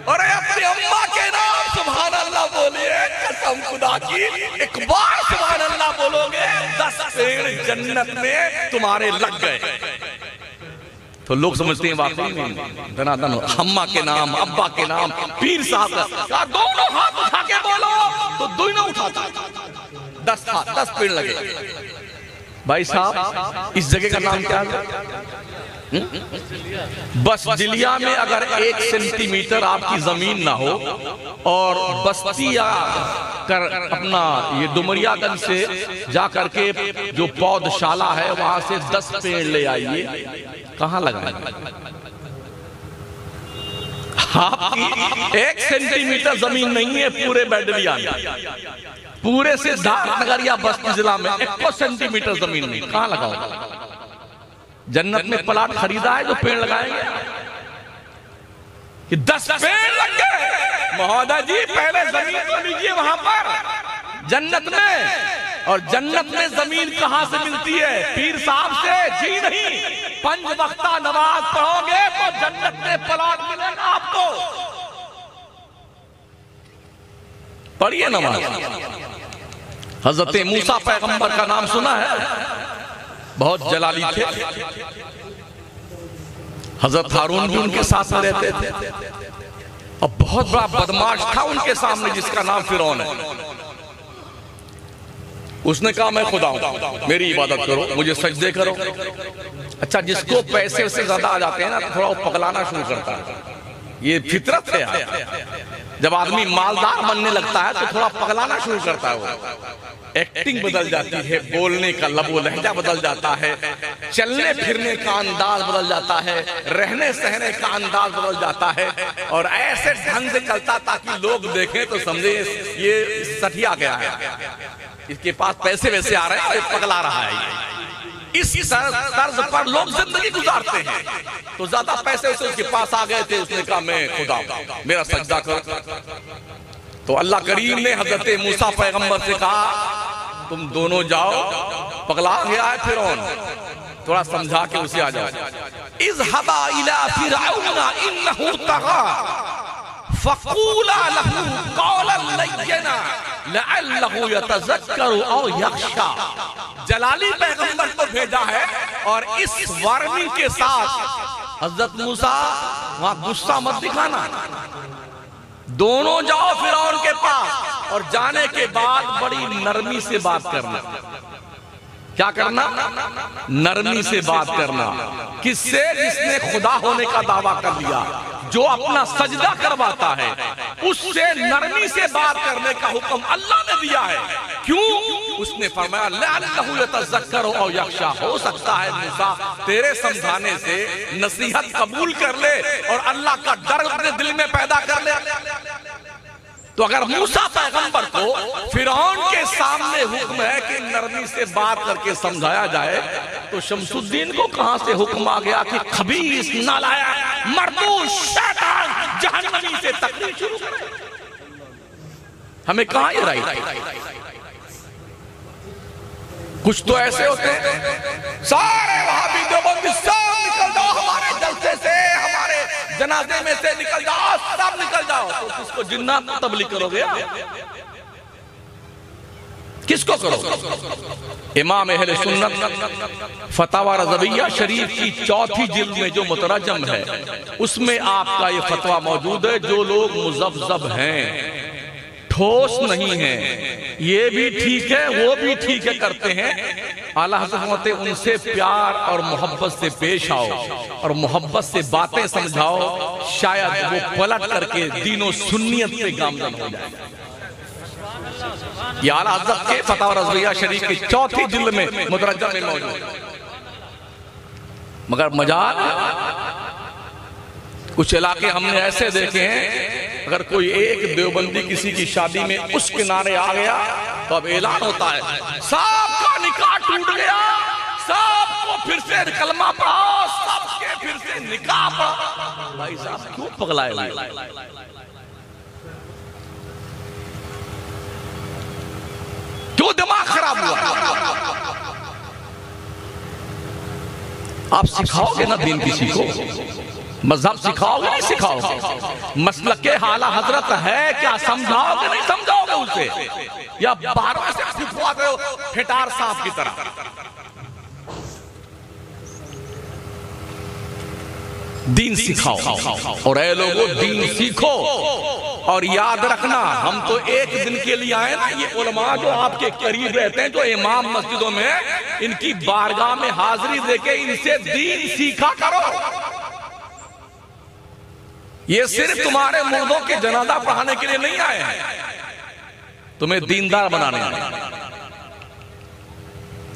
और अपनी अम्मा के नाम सुभान अल्लाह बोलिए, कसम खुदा की एक बार सुभान अल्लाह बोलोगे 10 पेड़ जन्नत में तुम्हारे लग गए। तो लोग समझते हैं वाकई में धनाधन अम्मा के नाम, अब्बा के नाम, पीर साहब का दोनों हाथ उठा के बोलो तो दोनों उठाता 10 पेड़ लगे। भाई साहब इस जगह का नाम क्या है? बस दिलिया में अगर 1 सेंटीमीटर आपकी जमीन ना हो और बस्तिया कर अपना ये डुमरियागंज से जा करके जो पौधशाला है वहां से 10 पेड़ ले आइए, कहां लगाएंगे? आपकी 1 सेंटीमीटर जमीन नहीं है पूरे बैडलिया में, पूरे सिद्धार्थनगर या बस्ती जिला में 1 सेंटीमीटर जमीन नहीं, कहां लगाओगे? जन्नत में प्लाट खरीदा है जो पेड़ लगाएंगे कि 10 पेड़ लग गए। महोदय जी पहले जमीन तो लीजिए वहां पर जन्नत में। और जन्नत में जमीन कहां से मिलती है? पीर साहब से? जी नहीं, 5 वक्ता नमाज पढ़ोगे तो जन्नत में प्लाट मिलेगा आपको। पढ़िए नमाज। हजरत मूसा पैगंबर का नाम सुना है? बहुत जलाली थे। हजरत हारून भी उनके साथ में रहते थे और बहुत बड़ा बदमाश था उनके सामने जिसका नाम फिरौन है। उसने कहा मैं खुदा हूं, मेरी इबादत करो, मुझे सजदे करो। अच्छा, जिसको पैसे से ज्यादा आ जाते हैं ना तो थोड़ा वो पगलाना शुरू करता है, ये फितरत है यार। जब आदमी मालदार बनने लगता है तो थोड़ा पगलाना शुरू करता है, वो एक्टिंग बदल जाती है, बोलने का लबो लहजा बदल जाता है, चलने फिरने का अंदाज बदल जाता है, रहने सहने का अंदाज बदल जाता है। और ऐसे ढंग से चलता ताकि लोग देखें तो समझे ये सठिया गया है, इसके पास पैसे वैसे आ रहे हैं और ये पगला रहा है। इस तर्ज पर लोग जिंदगी गुजारते हैं। तो ज्यादा पैसे वैसे उसके पास आ गए थे, उसने कहा मैं खुदा हूं, मेरा सजदा करो। तो अल्लाह करीम ने हजरत मूसा पैगंबर से कहा तुम दोनों जाओ, पगला गया है फिरौन, थोड़ा समझा के उसे आ जाओ। इज़हबा इला फिरऔना इन्नहु तग़ा फक़ूला लहू क़ौलन लय्यना लअल्लहु यतज़क्करु औ यख़शा। जलाली पैगंबर को भेजा है और इस वार्निंग के साथ हजरत मूसा वहां गुस्सा मत दिखाना, दोनों जाओ फिरौन के पास और जाने के बाद बड़ी नरमी से बात करना। क्या करना? नरमी से बात करना। किससे? जिसने खुदा होने का दावा कर लिया, जो अपना सजदा करवाता है, उससे नरमी से बात करने का हुक्म अल्लाह ने दिया है। क्यों? उसने फरमाया लअल्लहु यतज़क्करु औ यख़शा, हो सकता है मूसा तेरे समझाने से नसीहत कबूल कर ले और अल्लाह का डर अपने दिल में पैदा कर ले। तो अगर मूसा पैगंबर को फिरौन के सामने हुक्म है कि नरमी से बात करके समझाया जाए, तो शमसुद्दीन को कहां से हुक्म आ गया कि खबीस, नालायक, मरदूद, शैतान, जहन्नमी से तकलीफ शुरू करे? हमें कहां ये राइट? कुछ तो ऐसे होते हैं सारे वहाबी देवबंदी सब निकल जाओ हमारे जलसे से, हमारे जनाजे में से निकल जाओ, सब निकल जाओ। तो किसको जिन्नात तबलीग करोगे? किसको करोगे? इमाम अहले सुन्नत फतवा रज़विया शरीफ की 4थी जिल्द में जो मुतरजम है उसमें आपका ये फतवा मौजूद है। जो लोग मुज़ब्ज़ब हैं, ठोस नहीं है, ये भी ठीक है वो भी ठीक है करते हैं, आला हज़रत उनसे प्यार और मोहब्बत से पेश आओ और मोहब्बत से बातें समझाओ, शायद वो पलट करके दीनो सुन्नियत पे गामजन हो जाए। ये आला हज़रत के फतवा रज़विया शरीफ की 4थी जिल्द में मुतरजम में मौजूद। मगर मजाल कुछ इलाके हमने ऐसे देखे हैं, अगर कोई एक देवबंदी किसी की शादी में उस किनारे आ गया तो अब ऐलान होता है सबका निकाह टूट गया, सबको फिर से कलमा पढ़ाओ, सबके फिर से निकाह पढ़ा। भाई साहब क्यों पगलाए हुए? क्यों दिमाग खराब हुआ? आप सिखाओगे ना दीन किसी को, मजहब सिखाओगे नहीं सिखाओगे, मसलक के हाला हजरत है क्या समझाओगे नहीं समझाओगे उसे, या बारह से सिखवाते हो फिटार सांप की तरह? दीन सिखाओ। और ऐ लोगों दीन सीखो और याद रखना, हम तो एक दिन के लिए आए ना, ये उलमा जो आपके करीब रहते हैं, जो इमाम मस्जिदों में, इनकी बारगाह में हाजिरी देके इनसे दीन सीखा करो। ये सिर्फ तुम्हारे मुर्दों के जनाजा पढ़ाने के लिए नहीं आए हैं, तुम्हें दीनदार बनाने आए।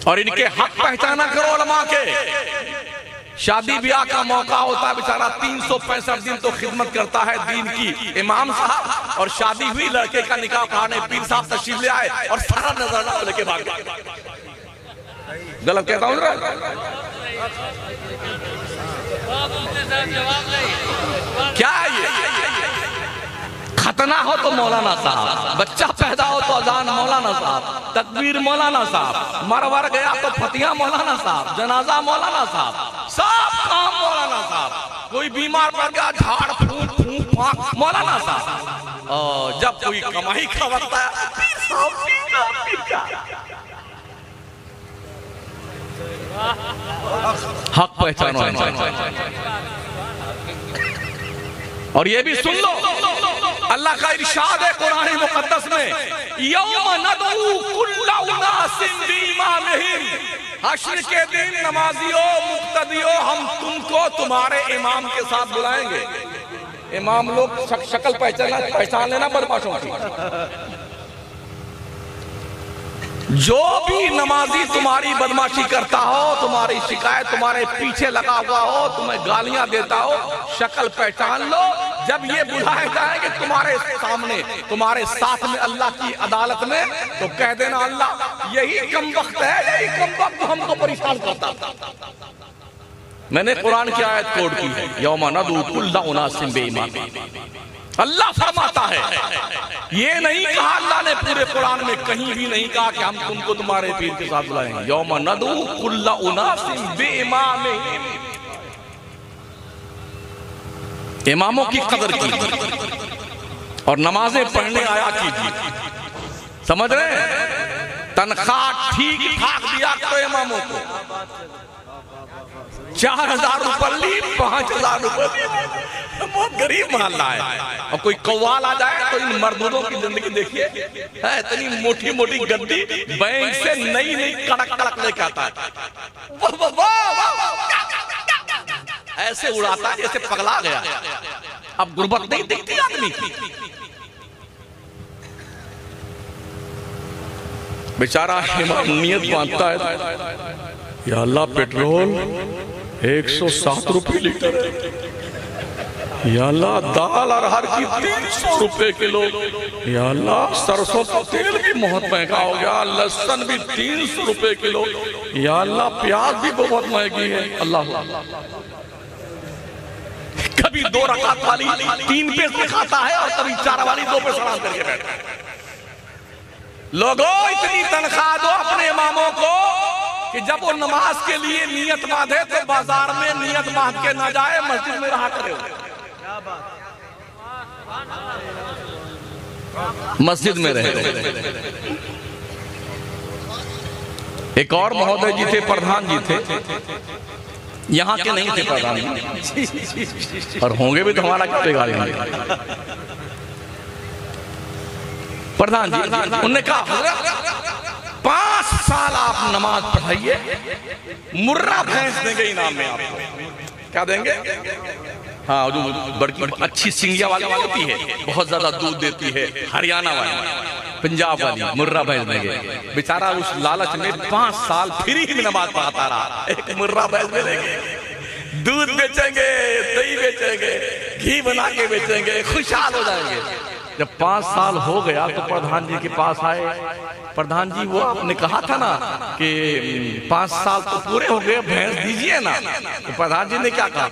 और इनके हक पहचाना करो उलमा के। शादी ब्याह का मौका होता है, बेचारा 365 दिन तो खिदमत करता है दीन की इमाम साहब, और शादी हुई लड़के का निकाह पढ़ाने पीर साहब तशरीफ ले आए और सारा नजराना लेके भाग गए। गलत कहता हूं? क्या है ये? खतना हो तो मौलाना साहब, बच्चा पैदा हो तो अजान मौलाना साहब, तकबीर मौलाना साहब, मरवर गया तो फतिया मौलाना साहब, जनाजा मौलाना साहब, सब काम मौलाना साहब। कोई बीमार पड़ गया झाड़ फूंक फूंक फांक मौलाना साहब। और जब कोई कमाई का वक्त आया, हक पहचानो। और ये भी सुन लो, अल्लाह का इरशाद है कुरान मुकद्दस में, यौम नदऊ कुल्ला उनासिन बिइमामिहिम, हश्र के दिन नमाजियों मुक्तदियों हम तुमको तुम्हारे इमाम के साथ बुलाएंगे। इमाम लोग शक्ल पहचान लेना बदमाशों की। जो भी नमाजी तुम्हारी बदमाशी करता हो, तुम्हारी शिकायत तुम्हारे पीछे लगा हुआ हो, तुम्हें गालियां देता हो, शक्ल पहचान लो। जब ये बुलाए जाएंगे तुम्हारे सामने, तुम्हारे साथ में अल्लाह की अदालत में, तो कह देना अल्लाह यही कम वक्त है, यही कम वक्त हमको परेशान करता। मैंने कुरान की आयत कोड की है, यौमा नदू कुल्ला उनासिन बिइमामिहिम। अल्लाह फरमाता है, ये नहीं कहा अल्लाह ने पूरे कुरान में कहीं भी नहीं कहा कि हम तुमको तुम्हारे पीर के साथ बुलाएंगे। यौमा नदू कुल्ला उनासिन बिइमामिहिम। इमामों की कदर कीजिए और नमाजें पढ़ने आया कीजिए। समझ रहे हैं? तनख्वाह ठीक ठाक दिया करो इमामों को। 4000 रुपये ली, 5000 रुपये ली, बहुत गरीब मोहल्ला है। और कोई कव्वाल आ जाए तो इन मर्दों की जिंदगी देखिए, इतनी मोटी मोटी गद्दी बैंक से नई नई कड़क कड़क लेके आता है, ऐसे उड़ाता है जैसे पगला गया। अब गुर्बत नहीं दिखती आदमी की। बेचारा नियत बांधता है, या अल्लाह पेट्रोल 107 रुपये लीटर है, या अल्लाह दाल अरहर की 300 रुपये किलो, या अल्लाह सरसों का तेल भी बहुत महंगा हो गया, लहसुन भी 300 रुपये किलो, या अल्लाह प्याज भी बहुत महंगी है। अल्लाह कभी 2 रकात वाली 3 पैसे खाता है और कभी 4 वाली 2 पैसे सलाम करके बैठता है। लोगों इतनी तनख्वाह दो अपने इमामों को कि जब वो नमाज के लिए नियत बांधे तो बाजार में नियत बांध के ना जाए, मस्जिद में रहा करे, मस्जिद में रहे। एक और महोदय जी थे, प्रधान जी थे, यहाँ के नहीं थे प्रधान जी, और होंगे भी तो हमारा क्या बिगाड़ेंगे। प्रधान जी उन्होंने कहा 5 साल आप नमाज पढ़ाइए, मुर्रा भैंस देंगे इनाम में आपको। क्या देंगे? हाँ, जो बड़की अच्छी सिंगिया वाली होती है, बहुत ज्यादा दूध देती है, हरियाणा वाली, पंजाब वाली मुर्रा भैंस देंगे। बेचारा उस लालच में 5 साल फ्री में नमाज पढ़ाता रहा। एक मुर्रा भैंस दे देंगे, दूध बेचेंगे, दही बेचेंगे, घी बना के बेचेंगे, खुशहाल हो जाएंगे। जब 5 साल हो गया तो प्रधान जी के पास आए। प्रधान जी, वो आपने कहा था ना कि 5 साल तो पूरे हो गए, भैंस दीजिए ना। तो प्रधान जी ने क्या कहा?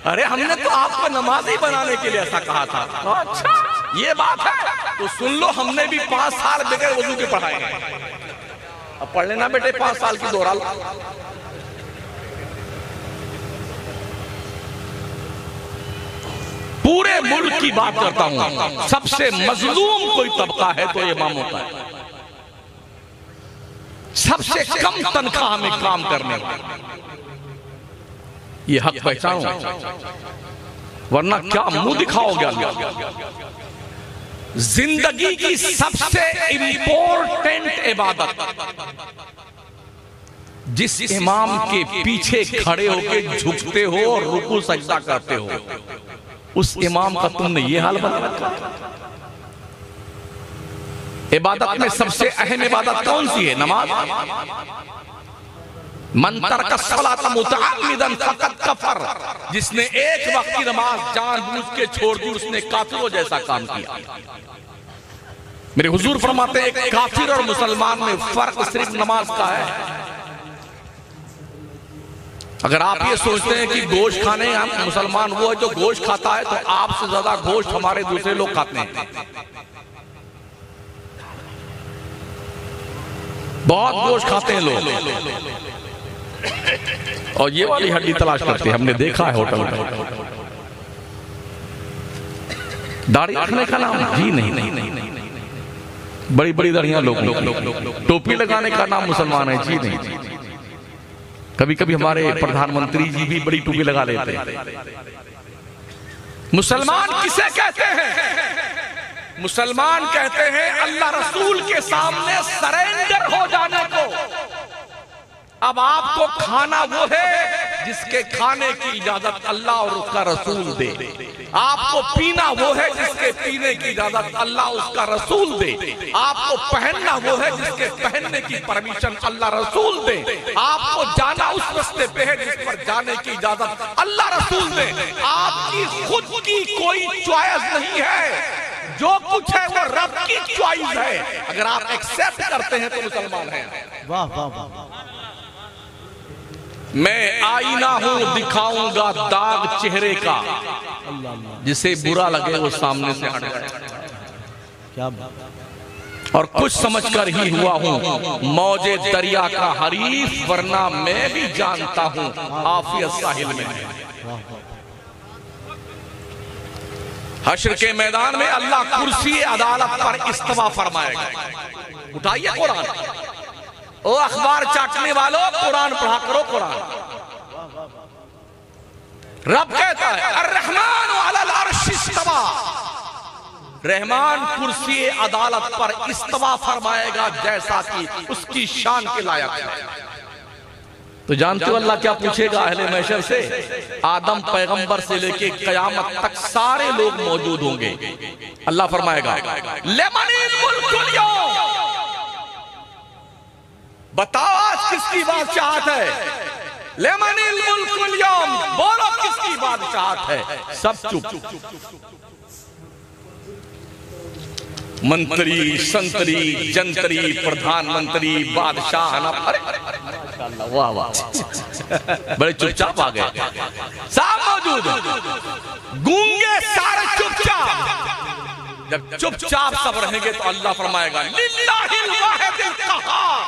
अरे हमने तो आपको नमाजी बनाने के लिए ऐसा कहा था। अच्छा ये बात है, तो सुन लो, हमने भी 5 साल बगैर वजू के पढ़ाए हैं। अब पढ़ लेना बेटे, 5 साल की दोहरा लो। पूरे मुल्क की बात करता हूं, सबसे मजलूम कोई तबका है तो इमाम होता है। सबसे कम तनख्वाह में काम करने वाला, ये हक पहचानो, वरना क्या मुंह दिखाओगे अल्लाह। जिंदगी की सबसे इंपॉर्टेंट इबादत, जिस इमाम के पीछे खड़े होकर झुकते हो और रुकू सजदा करते हो, उस इमाम का तुमने ये हाल बना रखा। इबादत में सबसे अहम इबादत कौन सी है? नमाज। मन तरका सलात मुतअम्मिदन फकत कफर, जिसने एक वक्त की नमाज जानबूझ के छोड़ दी, उसने काफिरों जैसा काम किया। मेरे हुजूर फरमाते हैं, एक काफिर और मुसलमान में फर्क सिर्फ नमाज का है। अगर आप ये सोचते हैं कि गोश्त खाने हम मुसलमान वो है जो गोश्त खाता है, तो आपसे ज्यादा गोश्त हमारे दूसरे लोग खाते हैं। बहुत गोश्त खाते हैं लोग, और ये वाली हड्डी तलाश करते हैं। हमने देखा है होटल में। दाढ़ी रखने का नाम जी नहीं, बड़ी बड़ी दाढ़ियां लोग। टोपी लगाने का नाम मुसलमान है जी नहीं। कभी कभी हमारे प्रधानमंत्री जी भी बड़ी टोपी लगा लेते हैं। मुसलमान किसे कहते हैं? मुसलमान कहते हैं अल्लाह रसूल के सामने सरेंडर हो जाने को। अब आपको खाना वो है जिसके खाने की इजाजत अल्लाह और उसका रसूल दे। आपको पीना वो है जिसके पीने की इजाजत अल्लाह उसका रसूल दे। आपको पहनना वो है जिसके पहनने की परमिशन अल्लाह रसूल दे। आपको जाना उस रास्ते पे है जिस पर जाने की इजाजत अल्लाह रसूल दे। आपकी खुद की कोई चॉइस नहीं है, जो कुछ है वो रब की चॉइस है। अगर आप एक्सेप्ट करते हैं तो मुसलमान हैं। वाह वाह वाह। मैं आईना हूं, दिखाऊंगा दाग चेहरे का, जिसे बुरा लगे वो सामने से हट जाए। क्या और कुछ समझकर ही हुआ हूं मौजे दरिया का हरीफ, वरना मैं भी जानता हूं आफियत साहिल में। हश्र के मैदान में अल्लाह कुर्सी अदालत पर इस्तवा फरमाएगा। उठाइए कुरान, ओ अखबार चाटने वालों, कुरान पढ़ा करो। कुरान रब कहता है अर्रहमान अलल अर्श इस्तवा, रहमान कुर्सी अदालत पर इस्तवा फरमाएगा जैसा कि उसकी शान के लायक है। तो जानते हो अल्लाह क्या पूछेगा अहले महशर से? आदम पैगंबर से लेके कयामत तक सारे लोग मौजूद होंगे। अल्लाह फरमाएगा लिमनिल मुल्कुल यौम, बताओ आज किसकी बादशाहत है? लिमनिल मुल्कुल यौम, बोलो किसकी बादशाहत है? सब चुप। मंत्री, संतरी, जंतरी, प्रधानमंत्री, बादशाह, वाह वाह, बड़े चुपचाप आ गए। सब मौजूद, गूंगे सारे चुपचाप। जब चुपचाप सब रहेंगे तो अल्लाह फरमाएगा लिल्लाहिल वाहिदिल कहार,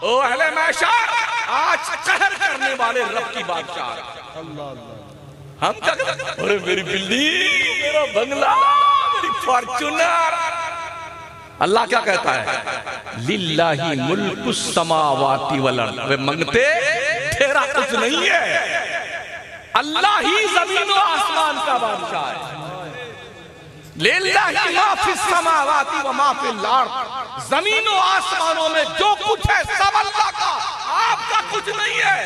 ओ अहले महशर, आज कहर करने वाले रब की बादशाह। हम क्या कहते? अरे मेरी बिल्डिंग, मेरा बंगला, मेरी फॉर्च्यूनर। अल्लाह क्या कहता है? लिल्लाही मुल्कुस समावाति वल अर्द। वे मंगते तेरा कुछ नहीं है, अल्लाह ही जमीन और आसमान का बादशाह है। लिल्लाही मा फिस समावाति व मा फिल अर्द, जमीन और आसमानों में जो कुछ है सब अल्लाह का, आपका कुछ नहीं है।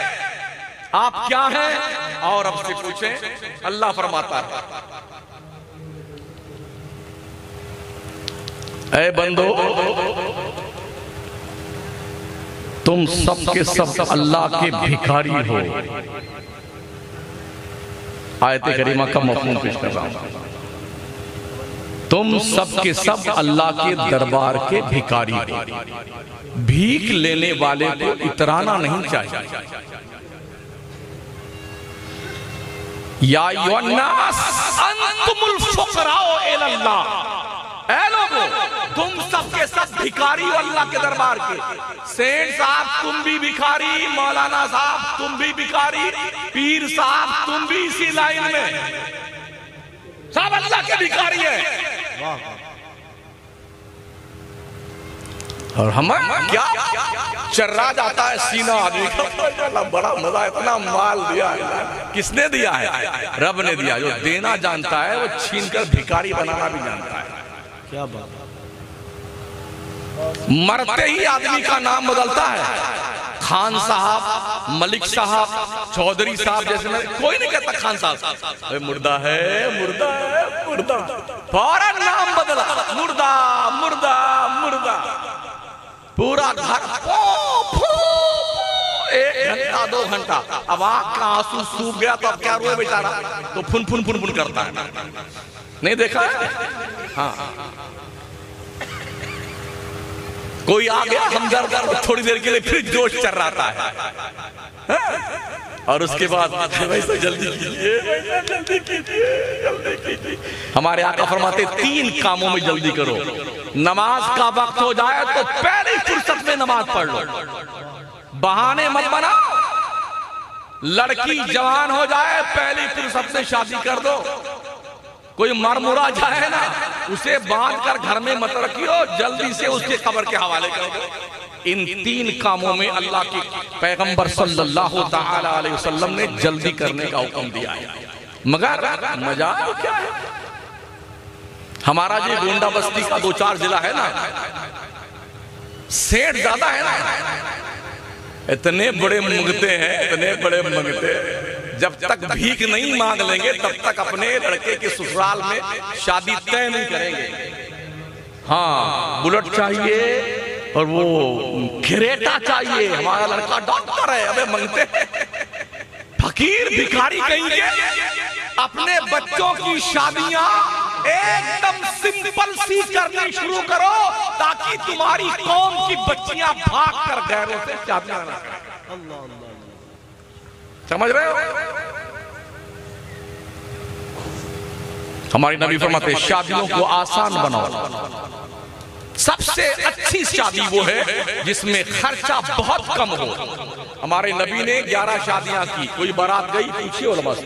आप क्या हैं? और अब से पूछें। अल्लाह फरमाता है ऐ बंदो, तुम सब के सब अल्लाह के भिखारी हो। आयत करीमा का मफ़हूम पेश कर रहा हूं। तुम सब के सब अल्लाह के दरबार के भिखारी हो। भीख लेने वाले को इतराना नहीं चाहिए। या अय्युहन्नास अंतुमुल फुक़राउ इलल्लाह, ऐ लोगों तुम सब के सब भिखारी हो अल्लाह के दरबार के। सेठ साहब तुम भी भिखारी, मौलाना साहब तुम भी भिखारी, पीर साहब तुम भी इसी लाइन में, सब अल्लाह के भिखारी है। और हमें क्या चर्रा जाता है सीना आदमी का, बड़ा मजा, इतना माल दिया है। किसने दिया है? रब ने दिया। जो देना जानता है वो छीनकर भिखारी बनाना भी जानता है। क्या बात। मरते ही आदमी का नाम बदलता है। खान साहब, मलिक साहब, चौधरी साहब जैसे में कोई नहीं कहता खान साहब, मुर्दा है, मुर्दा है, मुर्दा, फौरन नाम बदला, मुर्दा मुर्दा मुर्दा। पूरा घर एक घंटा 2 घंटा, अब आँख का आंसू सूख गया तो अब क्या रोए बेचारा, तो फुन फुन फुन फुन करता है। नहीं देखा है? हाँ, कोई आ गया हमदर्द, थोड़ी देर के लिए फिर जोश चल रहा है, और उसके बाद वैसे जल्दी कीजिए, जल्दी कीजिए, जल्दी कीजिए। हमारे आका फरमाते 3 कामों में जल्दी करो। नमाज का वक्त हो जाए तो पहली फुर्सत में नमाज पढ़ लो, बहाने मत बनाओ। लड़की जवान हो जाए पहली फुर्सत में शादी कर दो। कोई मर मुरा जाए ना, उसे बांध कर घर में मत रखियो, जल्दी से उसके कब्र के हवाले कर दो। इन 3 कामों में अल्लाह के पैगंबर सल्लल्लाहु तआला अलैहि वसल्लम ने जल्दी करने का हुक्म दिया है। मगर मजा क्या है, हमारा जो गोंडा बस्ती का 2-4 जिला है ना, सेठ ज्यादा है ना, इतने बड़े मंगते हैं, इतने बड़े मंगते हैं, जब तक भीख नहीं मांग लेंगे तब तक अपने लड़के के ससुराल में शादी तय नहीं करेंगे। हाँ, बुलेट चाहिए और वो खिरेटा चाहिए, हमारा लड़का डॉक्टर है, अबे मंगते हैं। फकीर भिखारी कहेंगे, अपने बच्चों की शादियां एकदम सिंपल सी करनी शुरू करो ताकि तुम्हारी कौम की बच्चियां भाग कर गैरों से शादियां ना करें। समझ रहे हो? हमारी नबी फरमाते शादियों को आसान बनाओ। सबसे अच्छी शादी वो है जिसमें खर्चा बहुत कम हो। हमारे नबी ने 11 शादियां की, कोई बारात गई, पूछिए उलमा से।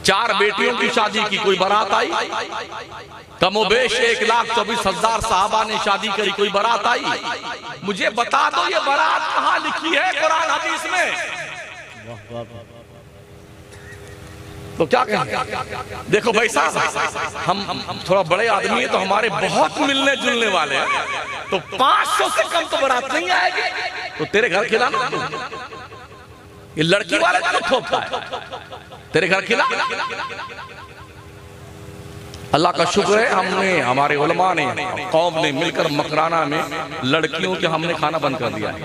4 बेटियों की शादी की, कोई बारात आई? कमोबेश 1,24,000 साहबा ने शादी करी, कोई बारात आई? मुझे बता दो ये बारात कहाँ लिखी है कुरान हदीस में? तो क्या कहें? देखो भाई साहब, हम थोड़ा बड़े आदमी है तो हमारे बहुत मिलने जुलने वाले हैं, तो 500 से कम तो बारात नहीं आएगी। तो तेरे घर खिलाना, ये लड़की वाले का थोपता है, तेरे घर खिला। अल्लाह का शुक्र है, हमने, हमारे उलमा ने, कौम ने मिलकर मकराना में लड़कियों के हमने खाना बंद कर दिया है।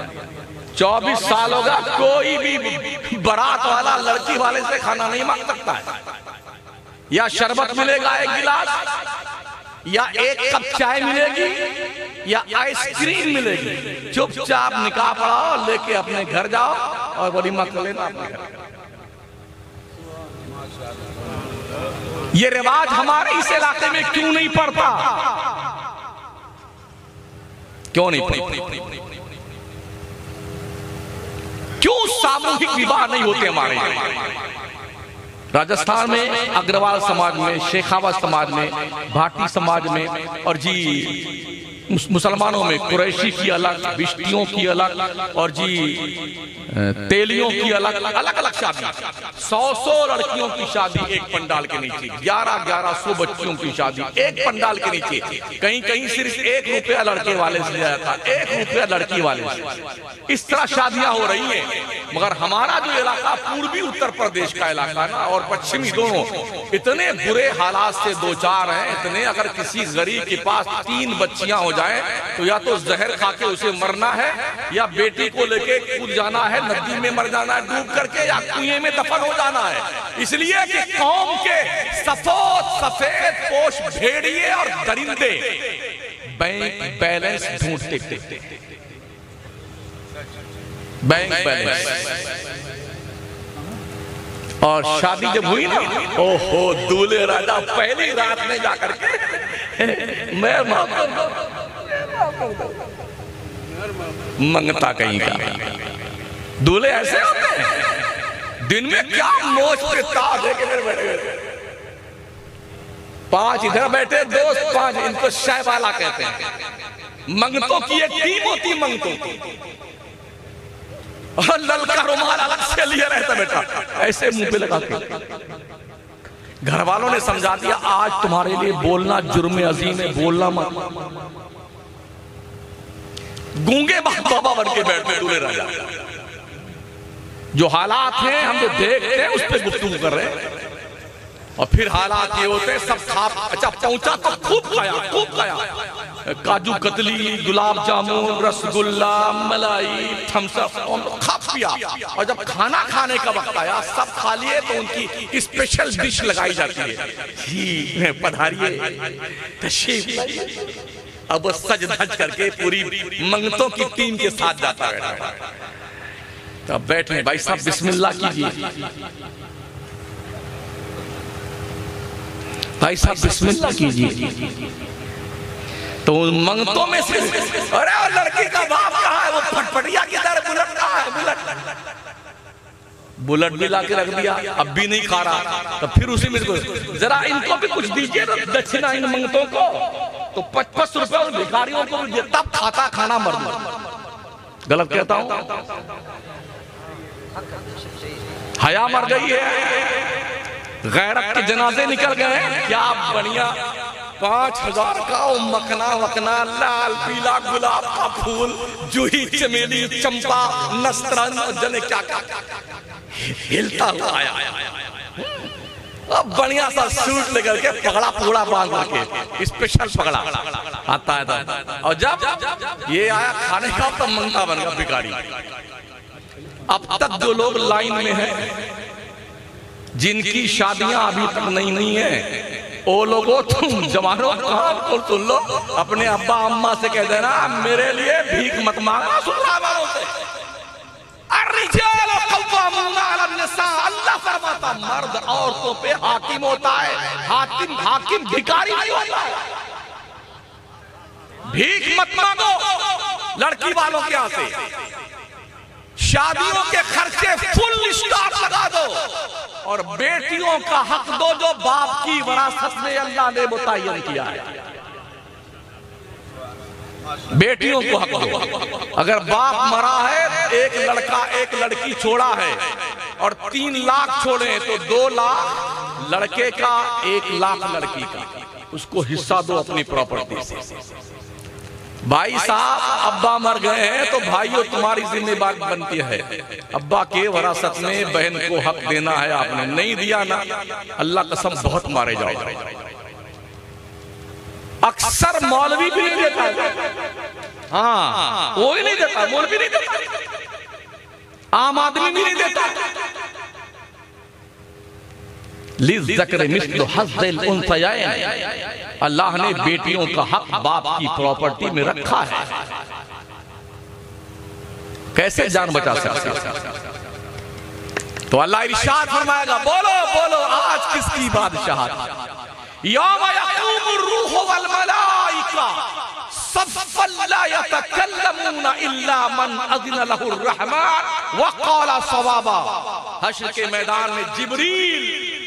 24 साल होगा, कोई भी बारात वाला लड़की वाले से खाना नहीं मांग सकता है। या शरबत मिलेगा 1 गिलास, या 1 कप चाय मिलेगी, या आइसक्रीम मिलेगी। चुपचाप निकाह पढ़ाओ, लेके अपने घर जाओ और वलीमा कर लेना अपने घर। ये रिवाज हमारे इस इलाके में क्यों नहीं पड़ता? क्यों नहीं पड़ता? क्यों सामूहिक विवाह नहीं होते हमारे यहाँ? राजस्थान में अग्रवाल समाज में, शेखावत समाज में, भाटी समाज में, और जी मुसलमानों में कुरैशी की अलग, बिश्तियों की अलग, और जी तेलियों की अलग, अलग अलग शादी। 100 लड़कियों की शादी एक पंडाल के नीचे, 1100 बच्चियों की शादी एक पंडाल के नीचे। कहीं कहीं सिर्फ 1 रुपया लड़के वाले से जाता, 1 रुपया लड़की वाले से। इस तरह शादियां हो रही हैं। मगर हमारा जो इलाका पूर्वी उत्तर प्रदेश का इलाका ना, और पश्चिमी दोनों इतने बुरे हालात से 2-4 हैं, इतने, अगर किसी गरीब के पास 3 बच्चियां हो जाए तो या तो जहर खा के उसे मरना है, या बेटी को लेके कूद जाना है, नदी में मर जाना है डूब करके, या कुएं में दफन हो जाना है। इसलिए कि कौम के सफेद पोश भेड़िए और दरिंदे बैंक बैलेंस ढूंढते थे, बैंक बैलेंस। और शादी जब हुई ना, ओहो दूल्हे राजा पहली रात में जाकर के मैं मंगता कहीं का। दूल्हे ऐसे होते हैं, दिन में क्या मोच पे ताज है कि बैठे 5 इधर बैठे दोस्त, 5 इनको शाय वाला कहते हैं। मंगतों की एक टीम होती, मंगतों की, और ललका रुमाल अलग से लिए रहता बेटा, ऐसे मुंह पे लगा के। घर वालों ने समझा दिया आज तुम्हारे लिए बोलना जुर्म अजीम है, बोलना मत। गूंगे बाबा बन के बैठते दूल्हे राजा। जो हालात हैं हम जो देखते हैं उस पर गुफ्तगू कर रहे हैं, और फिर हालात ये होते हैं सब खा। अच्छा पहुंचा तो खूब खाया, काजू कतली, गुलाब जामुन, रसगुल्ला, मलाई, थम्स अप खा पिया। और जब खाना खाने का वक्त आया सब खा लिए तो उनकी स्पेशल डिश लगाई जाती है, जी पधारिए, तशरीफ लाइए। अब वो सज धज करके पूरी मंगतों की टीम के साथ जाता है। तब बैठे भाई साहब बिस्मिल्लाह कीजिए, भाई साहब बिस्मिल्लाह कीजिए। तो मंगतों में से अरे और लड़की का बाप कहाँ है, वो फटफटिया किधर, बुलेट कहाँ है, बुलेट भी ला के रख दिया, अब भी नहीं खा रहा। तो फिर उसी में जरा इनको भी कुछ दीजिए दक्षिणा इन मंगतों को, तो 55 रुपए उन भिखारियों को भी तब खाता खाना मर। गलत कहता हूं, हया मर गई है, गैरत के जनाजे निकल गए। क्या बढ़िया 5000 का मखना वखना, लाल पीला गुलाब का फूल, जूही चमेली चंपा नस्तरन जने क्या क्या हिलता हुआ आया। अब बढ़िया सा सूट लेकर के पगड़ा पूरा बांध के, स्पेशल पगड़ा आता है। और जब ये आया खाने का तो मंगता बन गया भिखारी। अब तक जो लोग लाइन में हैं जिनकी शादियां अभी तक नहीं है, ओ लोगों तुम जवानों को सुन लो, अपने अब्बा अम्मा से कह देना मेरे लिए भीख मत मांगना। अल्लाह फरमाता मर्द औरतों पे हाकिम होता है, हाकिम भिखारी नहीं होता है। भीख मत मांगो लड़की वालों के यहाँ से, शादियों के खर्चे फुल स्टॉप लगा दो, और बेटियों का हक दो जो बाप की विरासत में अल्लाह ने मुतय्यन किया है। बेटियों को हक दो। अगर बाप मरा है, एक लड़का एक लड़की छोड़ा है और 3 लाख छोड़े तो 2 लाख लड़के का, 1 लाख लड़की का, उसको हिस्सा दो अपनी प्रॉपर्टी से। भाई साहब अब्बा मर गए हैं तो भाइयों तुम्हारी जिम्मेदारी बनती है, अब्बा के वरासत में बहन को हक देना है। आपने नहीं दिया ना, अल्लाह कसम बहुत मारे जाओ। अक्सर मौलवी भी नहीं देता, हाँ वो ही नहीं देता, मौलवी नहीं देता, आम आदमी भी नहीं देता। अल्लाह ने बेटियों का हक बाप की प्रॉपर्टी में रखा है। कैसे जान बचा सकते? तो अल्लाह इरशाद फरमाएगा, बोलो बोलो आज किसकी बादशाहत। यौम यक़ूमुर रूह वल मलाइका सफ़्फ़न ला यतकल्लमूना इल्ला मन अज़िन लहुर रहमान व क़ाला सवाबा। हश्र के मैदान में जिब्रील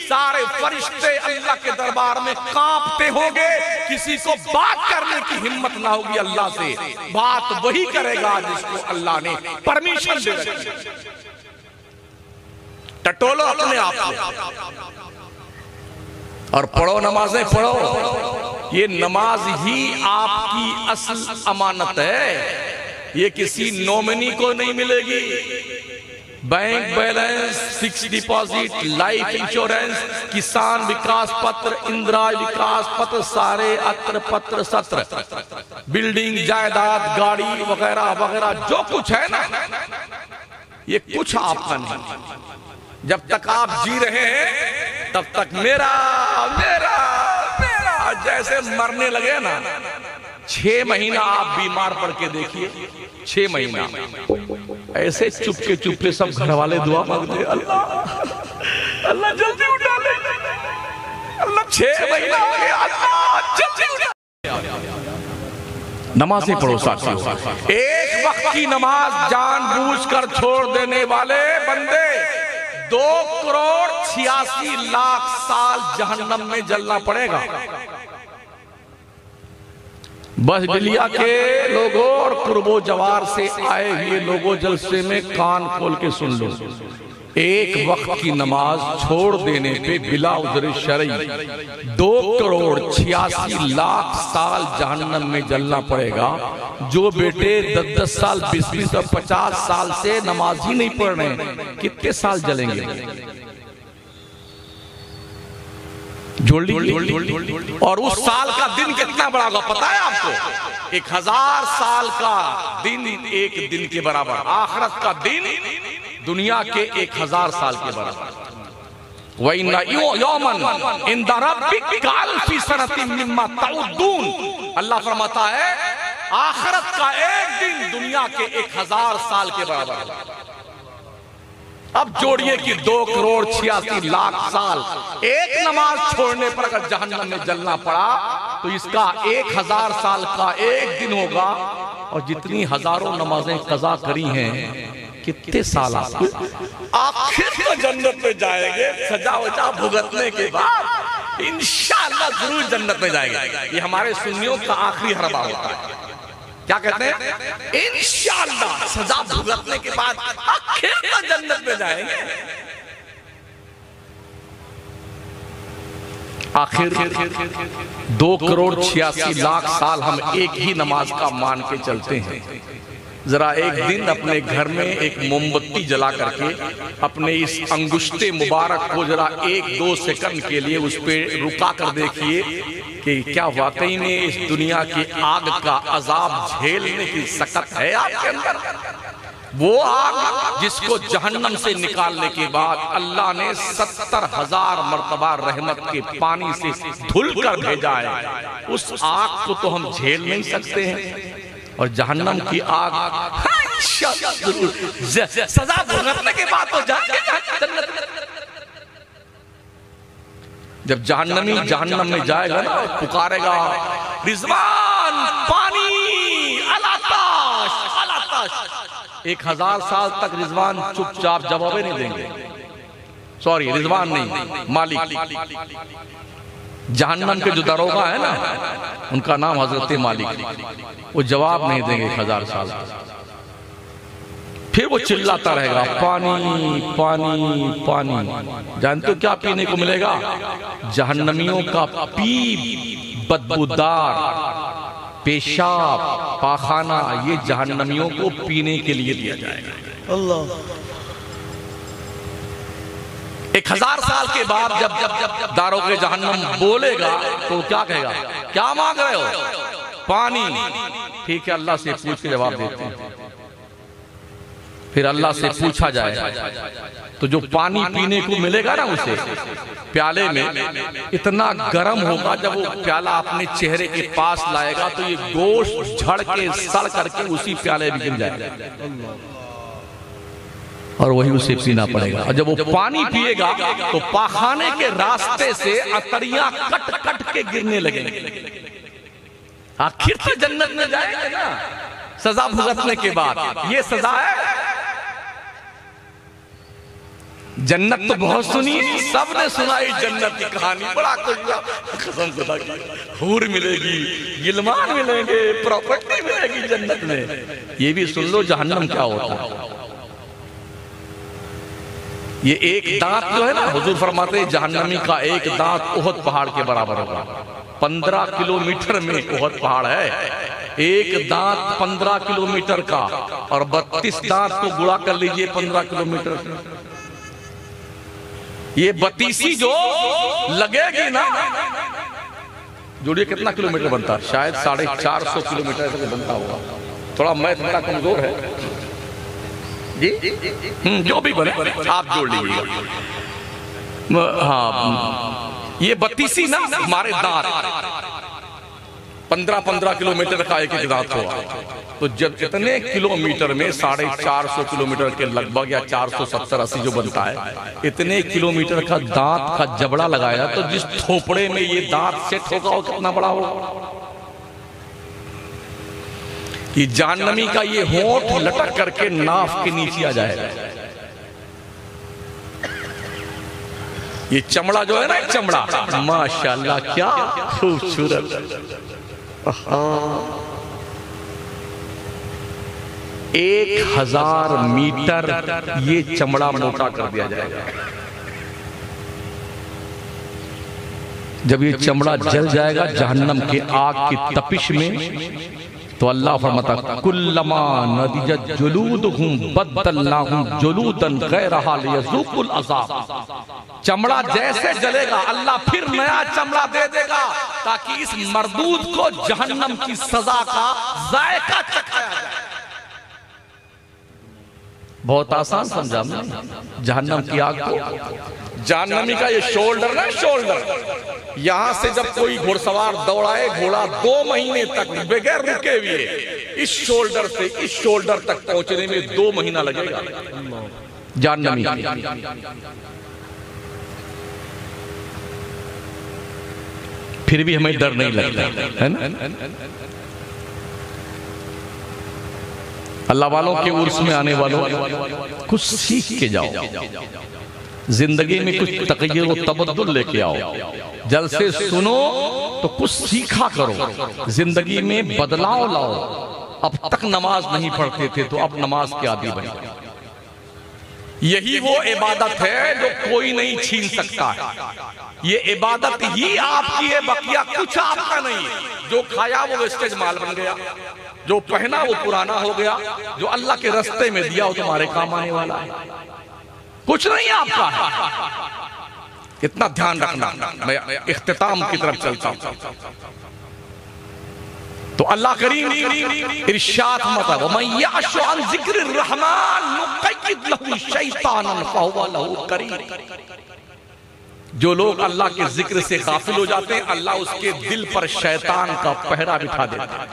सारे फरिश्ते अल्लाह के दरबार में कांपते होंगे, किसी को बात करने की हिम्मत ना होगी अल्लाह से। बात वही करेगा जिसको अल्लाह ने परमिशन दे रखी। टटोलो अपने आप को और पढ़ो, नमाजें पढ़ो। ये नमाज ही आपकी असल अमानत है, ये किसी नॉमिनी को नहीं मिलेगी। Bank balance, fix deposit, life insurance, किसान विकास पत्र, इंदिरा विकास पत्र, सारे अत्र पत्र सत्र बिल्डिंग, जायदाद, गाड़ी वगैरह वगैरह जो कुछ है ना, ये कुछ आपका नहीं। जब तक आप जी रहे हैं तब तक मेरा मेरा मेरा जैसे मरने लगे ना, 6 महीना आप बीमार पड़ के देखिए, 6 महीना ऐसे चुपके चुपके सब घर वाले दुआ मांगते, अल्लाह अल्लाह जल्दी उठा ले, अल्लाह 6 महीना हो गया, अल्लाह जल्दी उठा। नमाज़ें पढ़ो साथियों, एक वक्त की नमाज जानबूझकर छोड़ देने वाले बंदे 2,86,00,000 साल जहन्नम में जलना पड़ेगा। बस बलिया के लोगों और कुर्बो जवार से आए हुए लोगों, जलसे में कान खोल के सुन लो, एक वक्त की नमाज छोड़ देने पे बिला उज़्र शरई 2,86,00,000 साल जहन्नम में जलना पड़ेगा। जो बेटे 10-10 साल 20-20 और 50 साल से नमाज ही नहीं पढ़ रहे, कितने साल जलेंगे? जोड़ लीजिए। और उस साल का दिन कितना बड़ा होगा पता है आपको? 1000 साल का दिन एक दिन के बराबर, आखिरत का दिन दुनिया के 1000 साल के बराबर। वइन्ना यौमन इंदा रब्बिका अल्फी सनतिन मिम्मा तउद्दून। अल्लाह फरमाता है आखिरत का एक दिन दुनिया के 1000 साल के बराबर है। अब जोड़िए कि 2,86,00,000 साल एक नमाज छोड़ने पर अगर जहन्नम में जलना पड़ा तो इसका 1000 साल का एक दिन होगा। और जितनी हजारों नमाजें कज़ा करी हैं, कितने साल आखिर तो जन्नत में जाएंगे। सजा वजा भुगतने के बाद इंशाअल्लाह जरूर जन्नत में जाएंगे। ये हमारे सुन्नियों का आखिरी हरबा होता है। क्या कहते हैं? इंशाअल्लाह सजा भुगतने के बाद आखिर तो जन्नत में जाएंगे। आखिर 2,86,00,000 साल हम एक ही नमाज का मान के चलते हैं। जरा एक दिन अपने घर में एक मोमबत्ती जला करके अपने इस अंगुष्टे मुबारक को जरा 1-2 सेकंड के लिए उस पे रुका कर देखिए कि क्या वाकई में इस दुनिया की आग का अजाब झेलने की सकत है आपके अंदर? वो आग जिसको जहन्नम से निकालने के बाद अल्लाह ने 70,000 मर्तबा रहमत के पानी से धुल कर भेजा है, उस आग को तो हम झेल नहीं सकते हैं। और जहन्नम की आग सजा भुगतने के बाद तो जब जहन्नमी जहन्नम में जाएगा ना, पुकारेगा रिजवान पानी अलाताश अलाताश। 1000 साल तक रिजवान चुपचाप जवाब नहीं देंगे। सॉरी, रिजवान नहीं, मालिक। जहन्नम के जो दरोगा है ना, उनका नाम हजरत मालिक। वो जवाब नहीं देंगे 1000 साल। फिर वो चिल्लाता रहेगा पानी पानी पानी। जानते हो क्या पीने को मिलेगा? जहन्नमियों का पीप, बदबूदार पेशाब, पाखाना, ये जहन्नमियों को पीने के लिए दिया जाएगा। अल्लाह। 1000 साल के बाद जब दारोगे जहन्नम बोलेगा तो क्या कहेगा? क्या मांग रहे हो? पानी। ठीक है, अल्लाह से पूछ के जवाब देते हैं। फिर अल्लाह से पूछा जाए तो जो पानी पीने को मिलेगा ना, उसे प्याले में इतना गर्म होगा, जब वो प्याला अपने चेहरे के पास लाएगा तो ये गोश्त झड़ के सड़ करके उसी प्याले में गिर जाएगा और वही उसे पीना पड़ेगा। और जब वो पानी पिएगा तो पाखाने के रास्ते से अतरियां कट कट के गिरने लगेंगे। आखिर तो जन्नत में जाएंगे ना सजा भुगतने के बाद। ये सजा है। जन्नत तो बहुत सुनी, सबने सुनाई जन्नत की कहानी, बड़ा कुछ कसम खुदा की। हूर मिलेगी, गिलमान मिलेंगे, प्रॉपर्टी मिलेगी जन्नत में। ये भी सुन लो जहन्नम क्या होता है। ये एक दांत जो है ना, हुजूर फरमाते हैं जहन्नमी का एक दांत उहद पहाड़ के बराबर होगा। 15 किलोमीटर में उहद पहाड़ है। एक दांत 15 किलोमीटर का, और 32 दांत को गुणा कर लीजिए 15 किलोमीटर। ये 32 जो लगेगी ना, जोड़िए कितना किलोमीटर बनता है? शायद 450 किलोमीटर ऐसा बनता होगा। थोड़ा मैथ मेरा कमजोर है जी। जो भी बने आप जोड़ लीजिएगा। हाँ, ये 32 ना हमारे दांत 15-15 किलोमीटर का एक दांत हुआ। तो जब इतने किलोमीटर में 450 किलोमीटर के लगभग या 470-80 जो बनता है, इतने किलोमीटर का दांत का जबड़ा लगाया, तो जिस थोपड़े में ये दांत सेट होगा वो कितना बड़ा होगा। कि जहन्नमी का ये होंठ लटक करके नाफ के नीचे आ जाएगा। ये चमड़ा जो है ना, चमड़ा माशाल्लाह क्या खूबसूरत। 1000 मीटर ये चमड़ा मोटा कर दिया जाएगा। जब ये चमड़ा जल जाएगा जहन्नम के आग की तपिश में, तो अल्लाह फरमाता कुल्लमा नदिजत जुलूदहुम बद्दलनाहुम जुलूदन गैरहा लियज़ूकुल अज़ाब। चमड़ा जैसे जलेगा अल्लाह फिर नया चमड़ा दे देगा, ताकि इस मरदूद को जहन्नम की सजा का जायका चखाया जाए। बहुत आसान समझा मैं जहन्नम की आग को। जहन्नमी का ये शोल्डर ना, शोल्डर, यहां से जब कोई घुड़सवार दौड़ाए घोड़ा 2 महीने तक बगैर रुके हुए इस शोल्डर से इस शोल्डर तक पहुंचने में 2 महीना लगेगा जहन्नमी। फिर भी हमें डर नहीं लगता है ना। अल्लाह वालों के उर्स में आने वालों कुछ सीख के जाओ, जिंदगी में कुछ तग़य्युर व तबद्दुल लेके आओ। जलसे सुनो तो कुछ सीखा करो, जिंदगी में बदलाव लाओ। अब तक नमाज नहीं पढ़ते थे तो अब नमाज के आदी बने। यही वो इबादत है जो कोई नहीं छीन सकता है। ये इबादत ही आपकी है, बकिया कुछ आपका नहीं है। जो खाया वो वेस्टेज माल बन गया, जो पहना वो पुराना हो गया, जो अल्लाह के रास्ते में दिया वो तुम्हारे काम आने वाला है। कुछ नहीं आपका है। इतना ध्यान रखना। मैं इख्तिताम की तरफ चलता हूं। तो अल्लाह करीम इरशाद फरमाता है वमन यअशु अन ज़िक्रिर रहमान नुक़य्यिद लहु शैतानन फहुव लहु करीन। जो लोग अल्लाह के जिक्र से गाफिल हो जाते हैं, अल्लाह उसके दिल पर शैतान का पहरा बिठा देता है।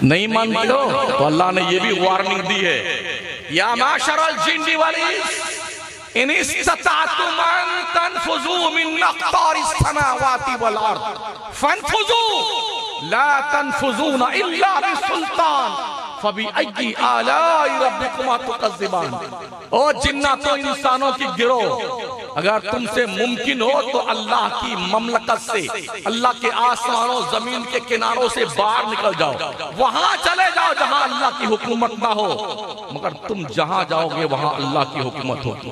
नहीं मानते हो तो अल्लाह ने यह भी वार्निंग दी है, या माशरल जिन्नि वल इंस इन इस्तताअतुम अन तनफुज़ू मिन अक़तारिस समावाति वल अर्द फनफुज़ू ला तनफुज़ूना इल्ला बिसुल्तान फबिअय्यि आलाइ रब्बिकुमा तुकज़्ज़िबान। ओ जिन्नातों इंसानों की गिरोह, अगर तुमसे मुमकिन हो तो अल्लाह की ममलकत से, अल्लाह के आसमानों जमीन के किनारों से बाहर निकल जाओ, वहां चले जाओ जहां अल्लाह की हुकूमत ना हो। मगर तुम जहां जाओगे वहां अल्लाह की हुकूमत होगी।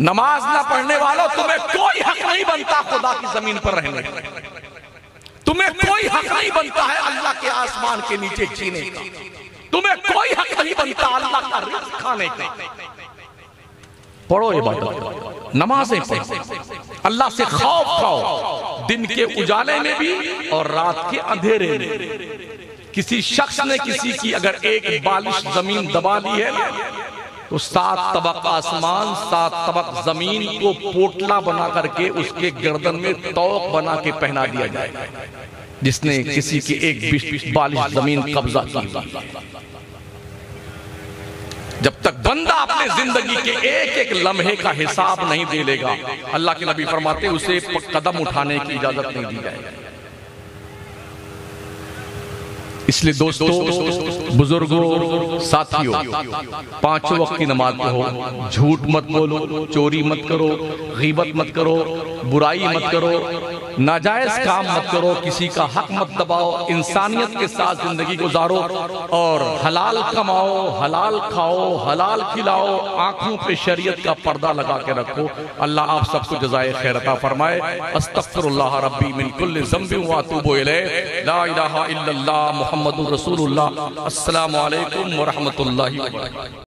नमाज ना पढ़ने वालों, तुम्हें कोई हक नहीं बनता खुदा की जमीन पर रहने का। तुम्हें कोई हक नहीं बनता है अल्लाह के आसमान के नीचे जीने का। तुम्हें कोई हक नहीं बनता अल्लाह का रिज़्क़ खाने का। पढ़ो इबादत, नमाजें पढ़ो, अल्लाह से खौफ खाओ, दिन के उजाले में भी और रात के अंधेरे में। किसी शख्स ने किसी की अगर एक बालिश जमीन दबा ली है ना, तो 7 तबक आसमान 7 तबक जमीन को पोटला बना करके उसके गर्दन में तौक बना के पहना दिया जाएगा, जिसने किसी की एक बालिश जमीन कब्जा की। जब तक बंदा अपने जिंदगी के एक एक लम्हे का हिसाब नहीं दे लेगा, अल्लाह के नबी फरमाते उसे कदम उठाने की इजाजत नहीं दी जाएगी। इसलिए दोस्तों, बुजुर्गों, साथियों, 5 वक्त की नमाज पढ़ो, झूठ मत बोलो, चोरी मत करो, गीबत मत करो, बुराई मत करो, नाजायज काम मत करो, किसी का हक मत दबाओ, इंसानियत के साथ जिंदगी गुजारो और हलाल कमाओ, हलाल खाओ, हलाल खिलाओ, आंखों पे शरीयत का पर्दा लगा के रखो। अल्लाह आप सबको जज़ाए खैर अता फरमाए। अस्तग़फिरुल्लाह रब्बी मिन कुल्लि ज़ंबिन व अतूबु इलैह। ला इलाहा इल्लल्लाह मुहम्मदुर रसूलुल्लाह। अस्सलामु अलैकुम व रहमतुल्लाहि व बरकातुहू।